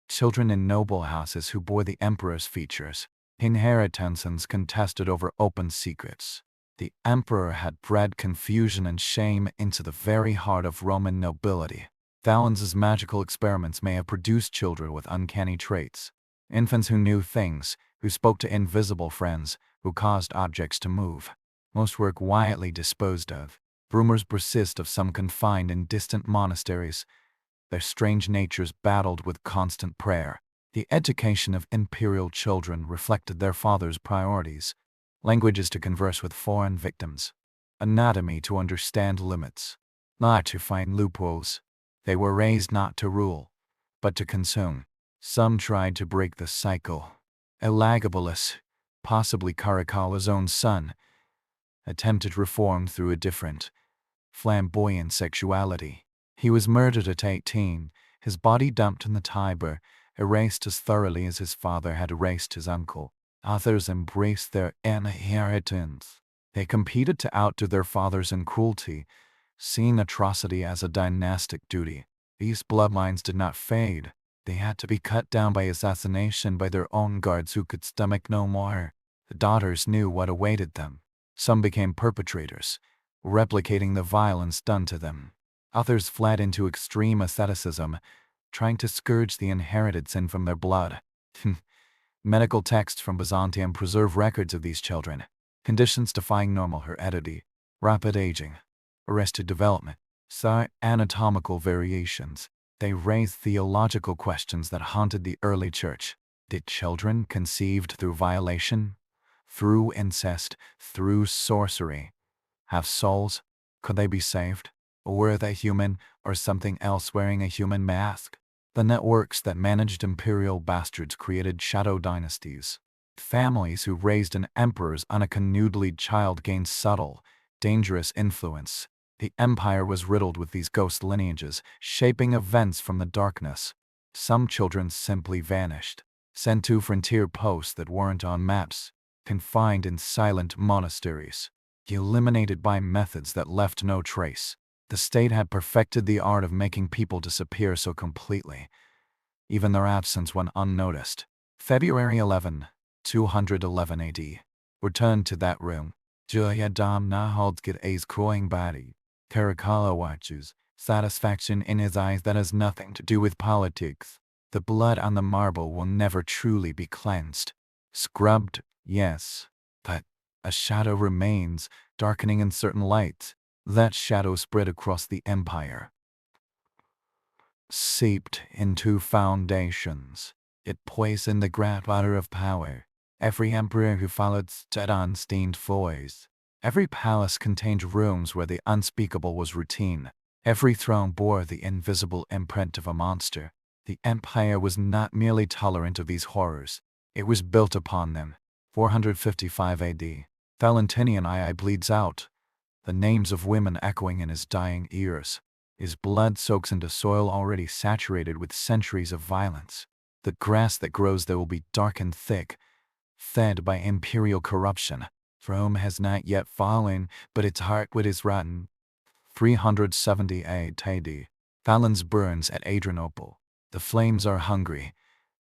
Children in noble houses who bore the emperor's features. Inheritances contested over open secrets. The emperor had bred confusion and shame into the very heart of Roman nobility. Valens's magical experiments may have produced children with uncanny traits. Infants who knew things, who spoke to invisible friends, who caused objects to move. Most were quietly disposed of. Rumors persist of some confined in distant monasteries. Their strange natures battled with constant prayer. The education of imperial children reflected their father's priorities. Languages to converse with foreign victims. Anatomy to understand limits. Not to find loopholes. They were raised not to rule, but to consume. Some tried to break the cycle. Elagabalus, possibly Caracala's own son, attempted reform through a different, flamboyant sexuality. He was murdered at 18, his body dumped in the Tiber, erased as thoroughly as his father had erased his uncle. Others embraced their inheritance. They competed to outdo their fathers in cruelty, seeing atrocity as a dynastic duty. These bloodlines did not fade. They had to be cut down by assassination by their own guards who could stomach no more. The daughters knew what awaited them. Some became perpetrators, replicating the violence done to them. Others fled into extreme asceticism, trying to scourge the inherited sin from their blood. Medical texts from Byzantium preserve records of these children. Conditions defying normal heredity, rapid aging, arrested development, anatomical variations. They raise theological questions that haunted the early church. Did children conceived through violation, through incest, through sorcery, have souls? Could they be saved? Or were they human, or something else wearing a human mask? The networks that managed imperial bastards created shadow dynasties. Families who raised an emperor's unaccompanied child gained subtle, dangerous influence. The empire was riddled with these ghost lineages, shaping events from the darkness. Some children simply vanished, sent to frontier posts that weren't on maps, confined in silent monasteries, eliminated by methods that left no trace. The state had perfected the art of making people disappear so completely, even their absence went unnoticed. February 11, 211 AD. Returned to that room. Julia Dom na Holdgit A's crowing body. Caracalla watches, satisfaction in his eyes that has nothing to do with politics. The blood on the marble will never truly be cleansed. Scrubbed, yes, but a shadow remains, darkening in certain light. That shadow spread across the empire, seeped into foundations. It poisoned the groundwater of power. Every emperor who followed stood on stained floors. Every palace contained rooms where the unspeakable was routine. Every throne bore the invisible imprint of a monster. The empire was not merely tolerant of these horrors. It was built upon them. 455 AD. Valentinian II bleeds out, the names of women echoing in his dying ears. His blood soaks into soil already saturated with centuries of violence. The grass that grows there will be dark and thick, fed by imperial corruption. Rome has not yet fallen, but its heart is rotten. 378 AD. Valens burns at Adrianople. The flames are hungry,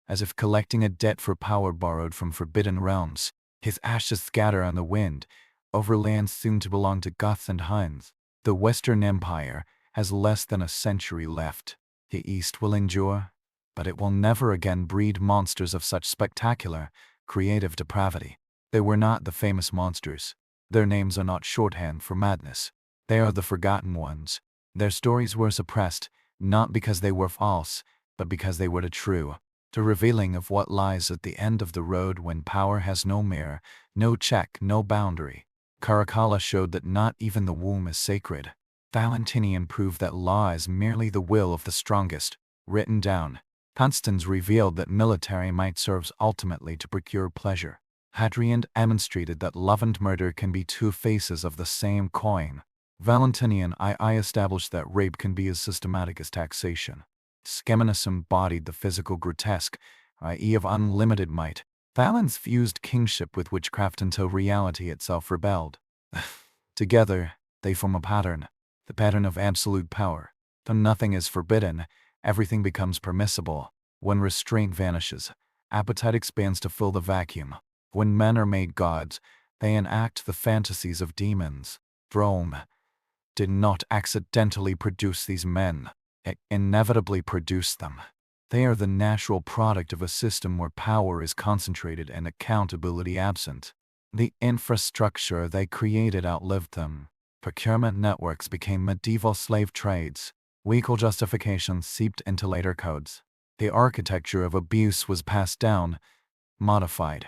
as if collecting a debt for power borrowed from forbidden realms. His ashes scatter on the wind, over lands soon to belong to Goths and Huns. The Western Empire has less than a century left. The East will endure, but it will never again breed monsters of such spectacular, creative depravity. They were not the famous monsters. Their names are not shorthand for madness. They are the forgotten ones. Their stories were suppressed, not because they were false, but because they were the true. The revealing of what lies at the end of the road when power has no mirror, no check, no boundary. Caracalla showed that not even the womb is sacred. Valentinian proved that law is merely the will of the strongest, written down. Constans revealed that military might serves ultimately to procure pleasure. Hadrian demonstrated that love and murder can be two faces of the same coin. Valentinian II established that rape can be as systematic as taxation. Scamanus embodied the physical grotesque, i.e. of unlimited might. Valens fused kingship with witchcraft until reality itself rebelled. Together, they form a pattern, the pattern of absolute power. Though nothing is forbidden, everything becomes permissible. When restraint vanishes, appetite expands to fill the vacuum. When men are made gods, they enact the fantasies of demons. Rome did not accidentally produce these men. It inevitably produced them. They are the natural product of a system where power is concentrated and accountability absent. The infrastructure they created outlived them. Procurement networks became medieval slave trades. Legal justifications seeped into later codes. The architecture of abuse was passed down, modified,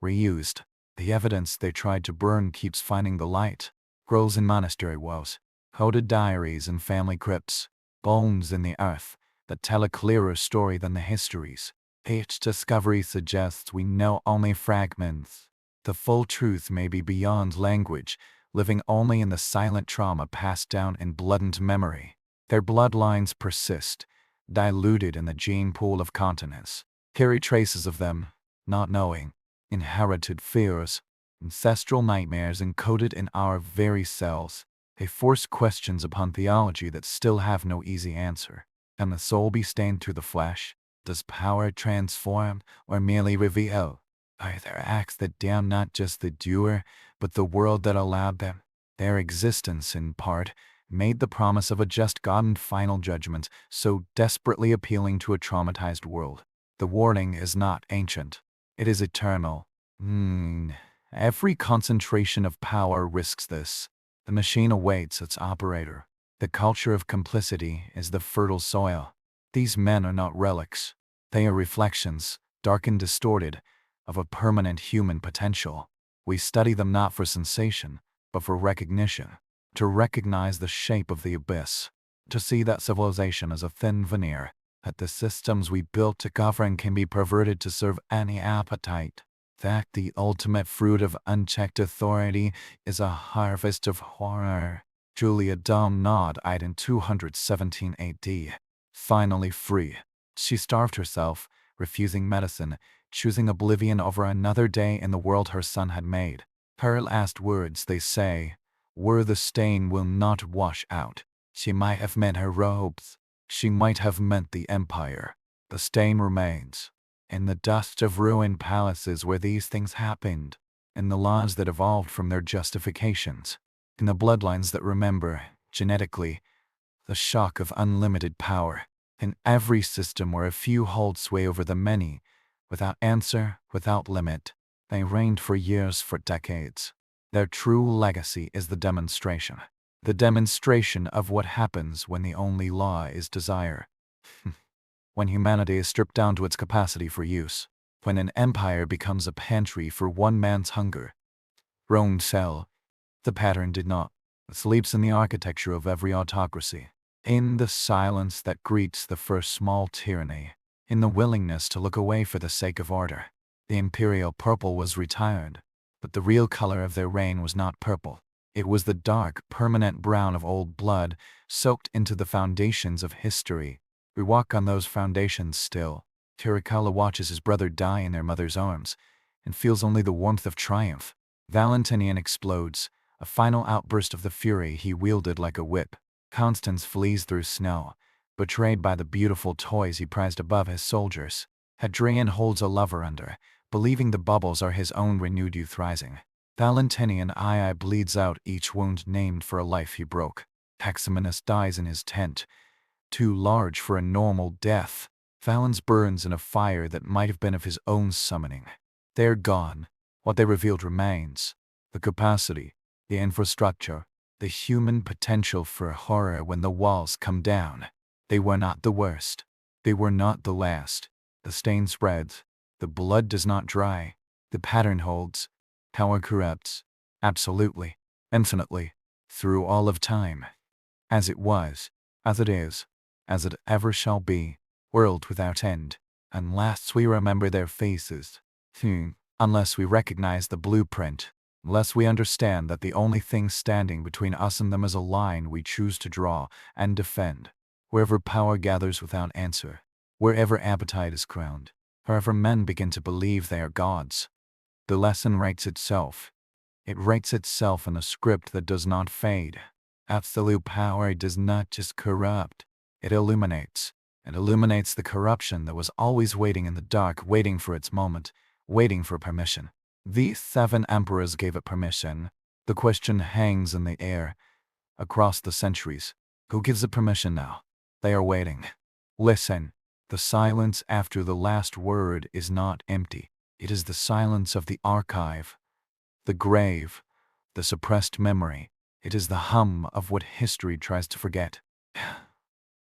reused. The evidence they tried to burn keeps finding the light. Scrolls in monastery walls, coded diaries in family crypts, bones in the earth that tell a clearer story than the histories. Each discovery suggests we know only fragments. The full truth may be beyond language, living only in the silent trauma passed down in blooded memory. Their bloodlines persist, diluted in the gene pool of continents. Carry traces of them, not knowing. Inherited fears, ancestral nightmares encoded in our very cells. They force questions upon theology that still have no easy answer. Can the soul be stained through the flesh? Does power transform or merely reveal? by their acts that damn not just the doer, but the world that allowed them. Their existence, in part, made the promise of a just God and final judgment so desperately appealing to a traumatized world. The warning is not ancient. It is eternal. Every concentration of power risks this. The machine awaits its operator. The culture of complicity is the fertile soil. These men are not relics. They are reflections, dark and distorted, of a permanent human potential. We study them not for sensation, but for recognition. To recognize the shape of the abyss. To see that civilization as a thin veneer, that the systems we built to govern can be perverted to serve any appetite. That the ultimate fruit of unchecked authority is a harvest of horror. Julia Dom-Nod-eyed in 217 AD. Finally free. She starved herself, refusing medicine, choosing oblivion over another day in the world her son had made. Her last words, they say, were the stain will not wash out. She might have meant her robes. She might have meant the empire. The stain remains. In the dust of ruined palaces where these things happened. In the laws that evolved from their justifications. In the bloodlines that remember, genetically, the shock of unlimited power. In every system where a few hold sway over the many, without answer, without limit. They reigned for years, for decades. Their true legacy is the demonstration. The demonstration of what happens when the only law is desire. When humanity is stripped down to its capacity for use. When an empire becomes a pantry for one man's hunger. Rome fell. The pattern did not. It sleeps in the architecture of every autocracy. In the silence that greets the first small tyranny. In the willingness to look away for the sake of order. The imperial purple was retired. But the real color of their reign was not purple. It was the dark, permanent brown of old blood, soaked into the foundations of history. We walk on those foundations still. Caligula watches his brother die in their mother's arms, and feels only the warmth of triumph. Valentinian explodes, a final outburst of the fury he wielded like a whip. Constans flees through snow, betrayed by the beautiful toys he prized above his soldiers. Hadrian holds a lover under, believing the bubbles are his own renewed youth rising. Valentinian II bleeds out each wound named for a life he broke. Maximinus dies in his tent, too large for a normal death. Valens burns in a fire that might have been of his own summoning. They're gone. What they revealed remains. The capacity, the infrastructure, the human potential for horror when the walls come down. They were not the worst. They were not the last. The stain spreads. The blood does not dry. The pattern holds. Power corrupts. Absolutely. Infinitely. Through all of time. As it was. As it is. As it ever shall be. World without end. Unless we remember their faces. Unless we recognize the blueprint. Unless we understand that the only thing standing between us and them is a line we choose to draw and defend. Wherever power gathers without answer. Wherever appetite is crowned. Wherever men begin to believe they are gods. The lesson writes itself. It writes itself in a script that does not fade. Absolute power does not just corrupt. It illuminates. It illuminates the corruption that was always waiting in the dark, waiting for its moment, waiting for permission. These 7 emperors gave it permission. The question hangs in the air. Across the centuries, who gives it permission now? They are waiting. Listen. The silence after the last word is not empty. It is the silence of the archive, the grave, the suppressed memory. It is the hum of what history tries to forget.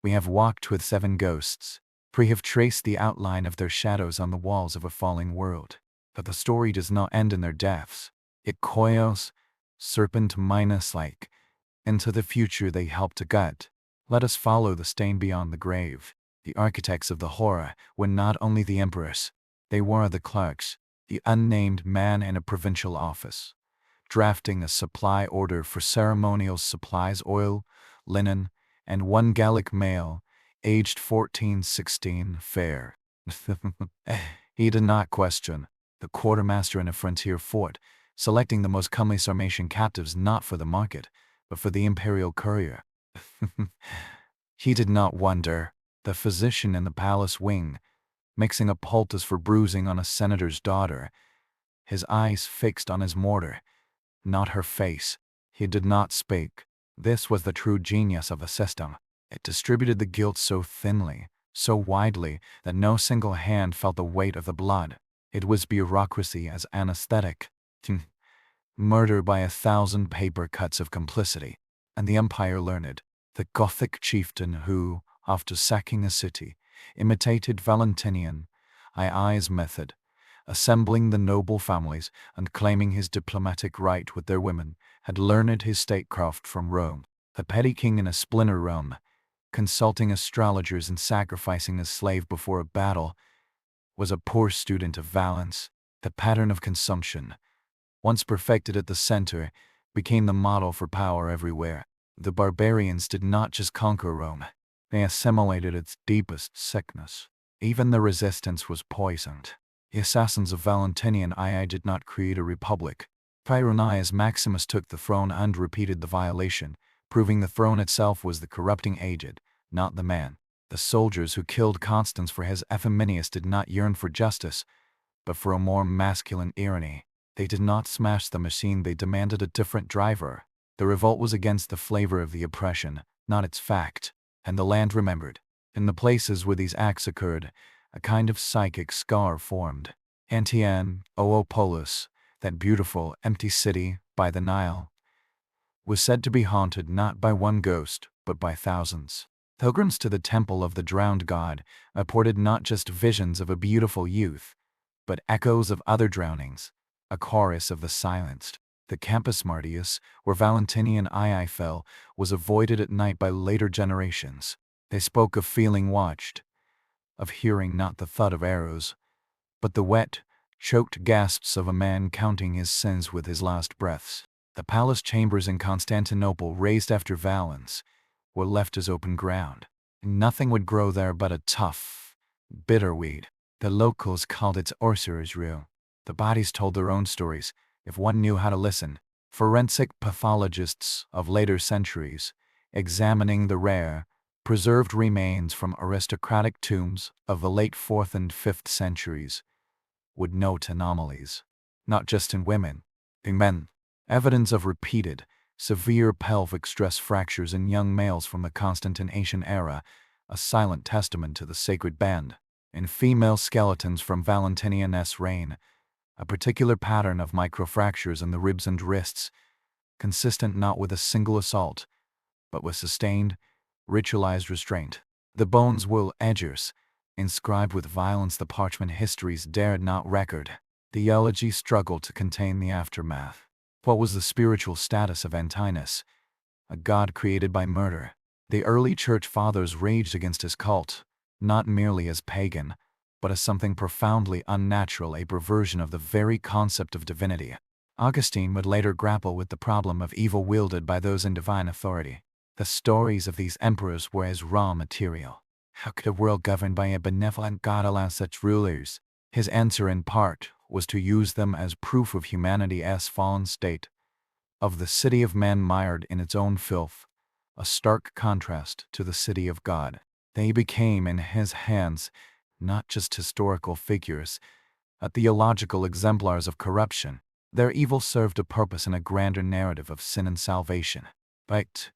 We have walked with 7 ghosts. We have traced the outline of their shadows on the walls of a falling world. But the story does not end in their deaths. It coils, serpent minus-like, into the future they help to gut. Let us follow the stain beyond the grave. The architects of the horror were not only the emperors. They were the clerks, the unnamed man in a provincial office, drafting a supply order for ceremonial supplies, oil, linen, and 1 Gallic male, aged 14-16, fair. He did not question. The quartermaster in a frontier fort, selecting the most comely Sarmatian captives not for the market, but for the imperial courier. He did not wonder. The physician in the palace wing, mixing a poultice for bruising on a senator's daughter, his eyes fixed on his mortar, not her face. He did not speak. This was the true genius of the system. It distributed the guilt so thinly, so widely, that no single hand felt the weight of the blood. It was bureaucracy as anesthetic. Murder by 1,000 paper cuts of complicity. And the empire learned. The Gothic chieftain who, after sacking a city, imitated Valentinian II's method, assembling the noble families and claiming his diplomatic right with their women, had learned his statecraft from Rome. A petty king in a splinter realm, consulting astrologers and sacrificing a slave before a battle, was a poor student of Valence. The pattern of consumption, once perfected at the center, became the model for power everywhere. The barbarians did not just conquer Rome, they assimilated its deepest sickness. Even the resistance was poisoned. The assassins of Valentinian II did not create a republic. Tyrannical Maximus took the throne and repeated the violation, proving the throne itself was the corrupting agent, not the man. The soldiers who killed Constans for his Epimenius did not yearn for justice, but for a more masculine tyranny. They did not smash the machine, they demanded a different driver. The revolt was against the flavor of the oppression, not its fact. And the land remembered. In the places where these acts occurred, a kind of psychic scar formed. Antiopolis, that beautiful, empty city by the Nile, was said to be haunted not by one ghost, but by thousands. Pilgrims to the temple of the drowned god reported not just visions of a beautiful youth, but echoes of other drownings, a chorus of the silenced. The Campus Martius, where Valentinian II fell, was avoided at night by later generations. They spoke of feeling watched, of hearing not the thud of arrows, but the wet, choked gasps of a man counting his sins with his last breaths. The palace chambers in Constantinople, raised after Valens, were left as open ground. Nothing would grow there but a tough, bitter weed. The locals called it Orsurusru. The bodies told their own stories, if one knew how to listen. Forensic pathologists of later centuries, examining the rare, preserved remains from aristocratic tombs of the late 4th and 5th centuries, would note anomalies, not just in women, in men. Evidence of repeated, severe pelvic stress fractures in young males from the Constantinian era, a silent testament to the sacred band. In female skeletons from Valentinian's reign, a particular pattern of microfractures in the ribs and wrists, consistent not with a single assault, but with sustained, ritualized restraint. The bones were edges, inscribed with violence the parchment histories dared not record. Theology struggled to contain the aftermath. What was the spiritual status of Antinous, a god created by murder? The early church fathers raged against his cult, not merely as pagan, but as something profoundly unnatural, a perversion of the very concept of divinity. Augustine would later grapple with the problem of evil wielded by those in divine authority. The stories of these emperors were as raw material. How could a world governed by a benevolent god allow such rulers? His answer, in part, was to use them as proof of humanity's fallen state, of the city of man mired in its own filth, a stark contrast to the city of God. They became, in his hands, not just historical figures, but theological exemplars of corruption. Their evil served a purpose in a grander narrative of sin and salvation. But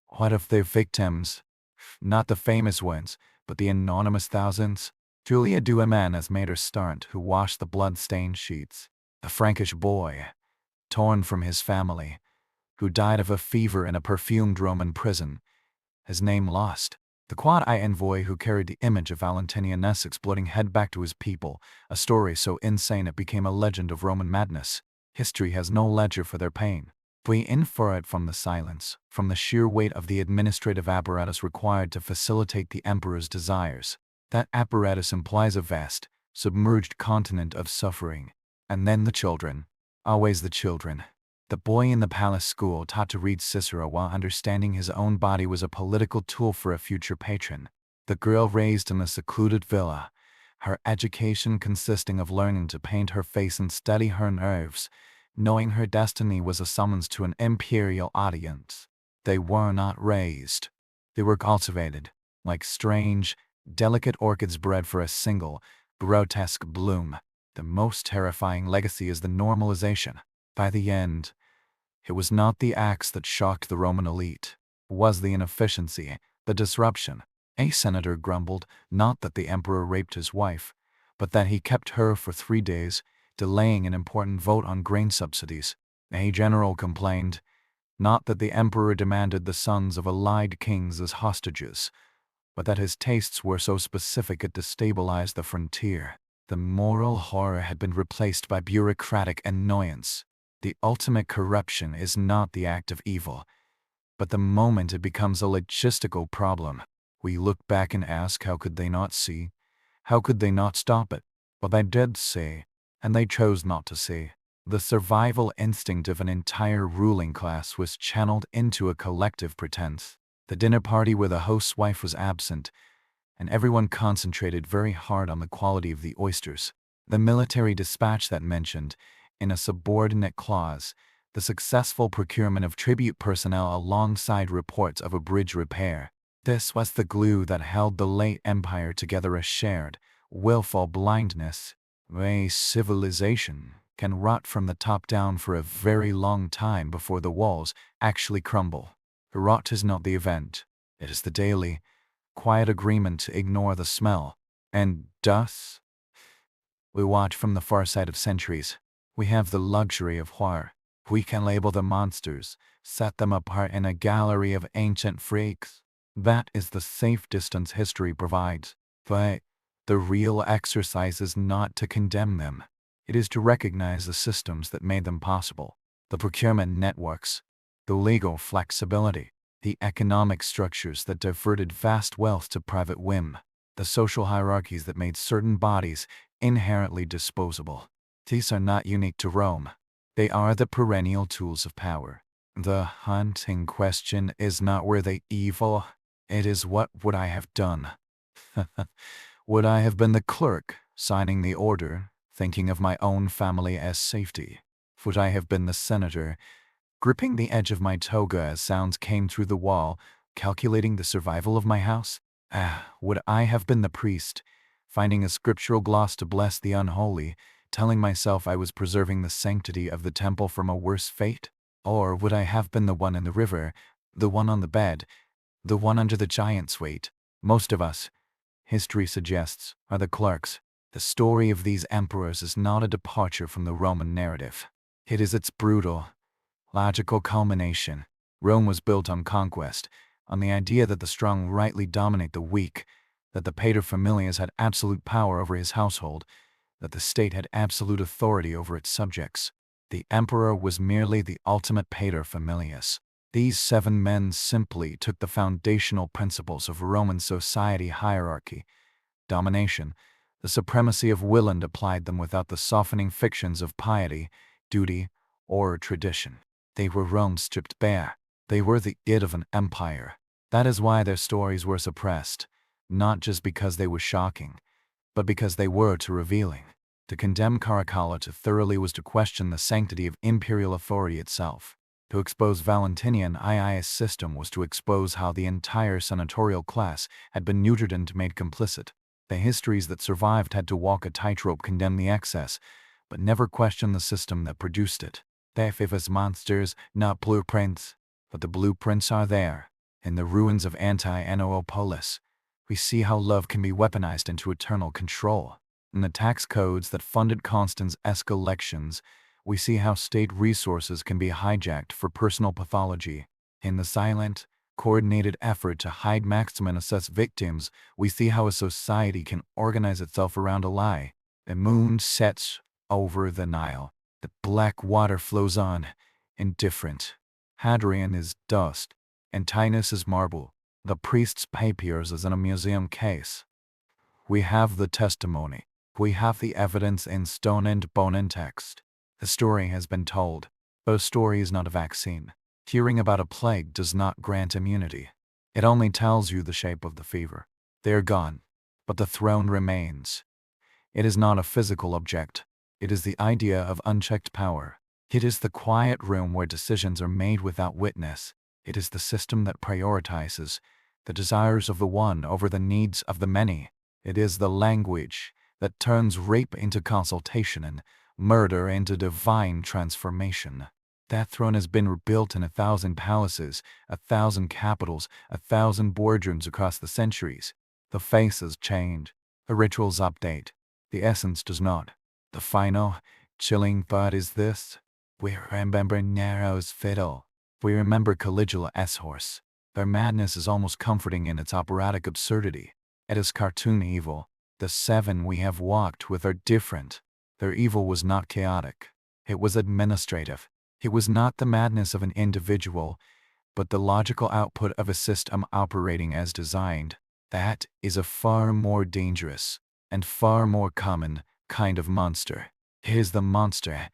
what of their victims? Not the famous ones, but the anonymous thousands? Julia Duhamel as Mater Starnt, who washed the blood-stained sheets. The Frankish boy, torn from his family, who died of a fever in a perfumed Roman prison, his name lost. The Quad I envoy who carried the image of Valentinian's exploding head back to his people, a story so insane it became a legend of Roman madness. History has no ledger for their pain. We infer it from the silence, from the sheer weight of the administrative apparatus required to facilitate the emperor's desires. That apparatus implies a vast, submerged continent of suffering. And then the children. Always the children. The boy in the palace school taught to read Cicero while understanding his own body was a political tool for a future patron. The girl raised in a secluded villa, her education consisting of learning to paint her face and study her nerves, knowing her destiny was a summons to an imperial audience. They were not raised. They were cultivated, like strange, delicate orchids bred for a single, grotesque bloom. The most terrifying legacy is the normalization. By the end, it was not the acts that shocked the Roman elite. It was the inefficiency, the disruption. A senator grumbled, not that the emperor raped his wife, but that he kept her for 3 days, delaying an important vote on grain subsidies. A general complained, not that the emperor demanded the sons of allied kings as hostages, but that his tastes were so specific it destabilized the frontier. The moral horror had been replaced by bureaucratic annoyance. The ultimate corruption is not the act of evil, but the moment it becomes a logistical problem. We look back and ask, how could they not see? How could they not stop it? But they did see, and they chose not to see. The survival instinct of an entire ruling class was channeled into a collective pretense. The dinner party where the host's wife was absent, and everyone concentrated very hard on the quality of the oysters. The military dispatch that mentioned, in a subordinate clause, the successful procurement of tribute personnel alongside reports of a bridge repair. This was the glue that held the late empire together, a shared, willful blindness. A civilization can rot from the top down for a very long time before the walls actually crumble. The rot is not the event. It is the daily, quiet agreement to ignore the smell. And thus, we watch from the far side of centuries. We have the luxury of horror. We can label the monsters, set them apart in a gallery of ancient freaks. That is the safe distance history provides. But the real exercise is not to condemn them. It is to recognize the systems that made them possible. The procurement networks, the legal flexibility, the economic structures that diverted vast wealth to private whim, the social hierarchies that made certain bodies inherently disposable. These are not unique to Rome. They are the perennial tools of power. The haunting question is not were they evil, it is what would I have done? Would I have been the clerk, signing the order, thinking of my own family as safety? Would I have been the senator, gripping the edge of my toga as sounds came through the wall, calculating the survival of my house? Would I have been the priest, finding a scriptural gloss to bless the unholy, telling myself I was preserving the sanctity of the temple from a worse fate? Or would I have been the one in the river, the one on the bed, the one under the giant's weight? Most of us, history suggests, are the clerks. The story of these emperors is not a departure from the Roman narrative. It is its brutal, logical culmination. Rome was built on conquest, on the idea that the strong rightly dominate the weak, that the paterfamilias had absolute power over his household, that the state had absolute authority over its subjects. The emperor was merely the ultimate paterfamilias. These 7 men simply took the foundational principles of Roman society hierarchy, domination, the supremacy of will, and applied them without the softening fictions of piety, duty, or tradition. They were Rome stripped bare. They were the id of an empire. That is why their stories were suppressed, not just because they were shocking, but because they were too revealing. To condemn Caligula too thoroughly was to question the sanctity of imperial authority itself. To expose Valentinian II's system was to expose how the entire senatorial class had been neutered and made complicit. The histories that survived had to walk a tightrope, condemn the excess, but never question the system that produced it. They favors monsters, not blueprints, but the blueprints are there. In the ruins of Anti-Anoopolis, we see how love can be weaponized into eternal control. In the tax codes that funded Constance's elections, we see how state resources can be hijacked for personal pathology. In the silent, coordinated effort to hide Maximin assess victims, we see how a society can organize itself around a lie. The moon sets over the Nile. The black water flows on, indifferent. Hadrian is dust, and Tinus is marble. The priest's papyrus is in a museum case. We have the testimony. We have the evidence in stone and bone and text. The story has been told. But a story is not a vaccine. Hearing about a plague does not grant immunity. It only tells you the shape of the fever. They are gone, but the throne remains. It is not a physical object. It is the idea of unchecked power. It is the quiet room where decisions are made without witness. It is the system that prioritizes the desires of the one over the needs of the many. It is the language that turns rape into consultation and murder into divine transformation. That throne has been rebuilt in 1,000 palaces, 1,000 capitals, 1,000 boardrooms across the centuries. The faces change, the rituals update, the essence does not. The final, chilling thought is this: we remember Nero's fiddle. We remember Caligula's horse. Their madness is almost comforting in its operatic absurdity. It is cartoon evil. The 7 we have walked with are different. Their evil was not chaotic. It was administrative. It was not the madness of an individual, but the logical output of a system operating as designed. That is a far more dangerous and far more common kind of monster. It is the monster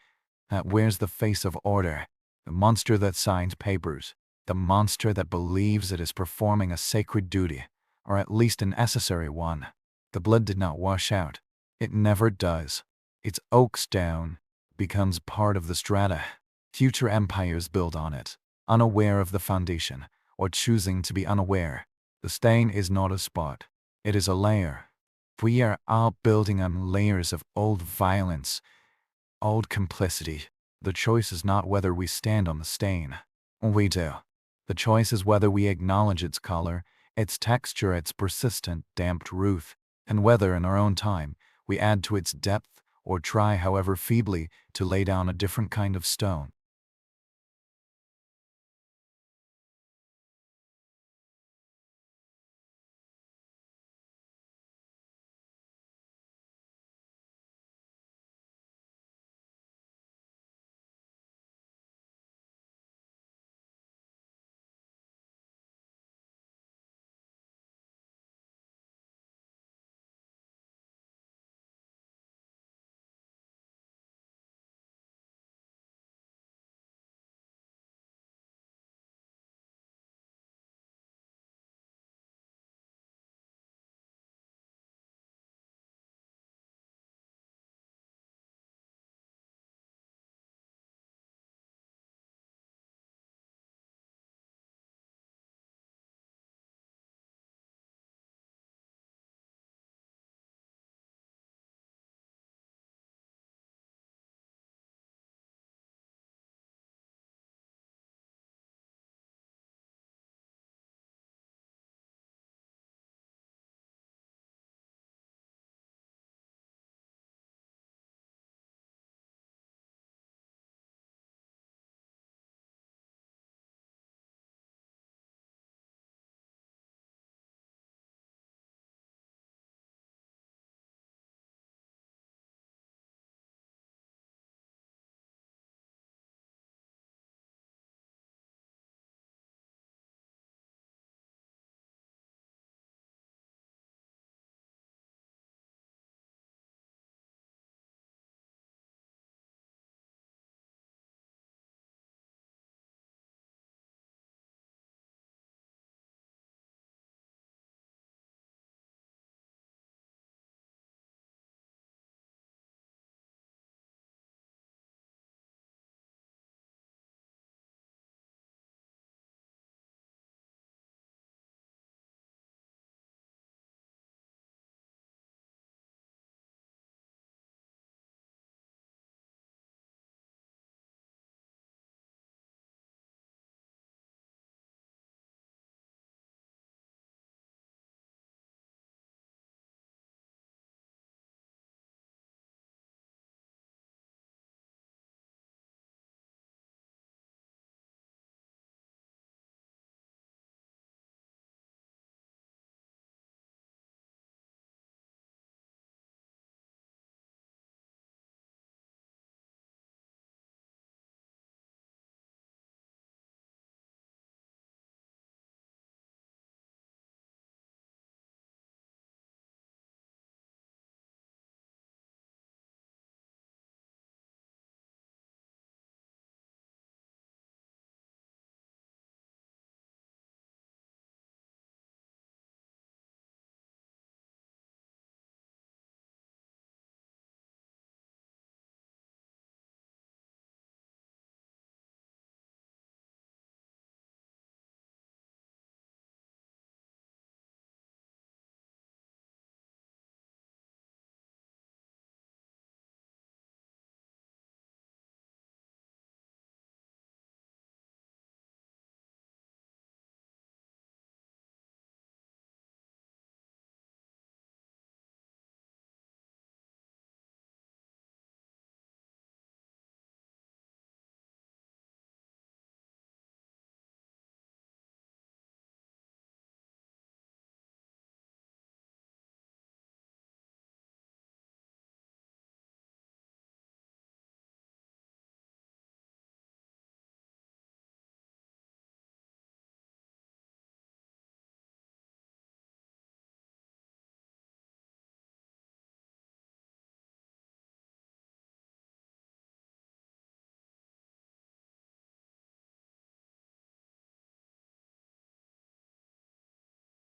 that wears the face of order, the monster that signs papers, the monster that believes it is performing a sacred duty, or at least a necessary one. The blood did not wash out. It never does. It soaks down, becomes part of the strata. Future empires build on it, unaware of the foundation, or choosing to be unaware. The stain is not a spot. It is a layer. We are all building on layers of old violence, old complicity. The choice is not whether we stand on the stain. We do. The choice is whether we acknowledge its color, its texture, its persistent, damped root, and whether in our own time we add to its depth or try, however feebly, to lay down a different kind of stone.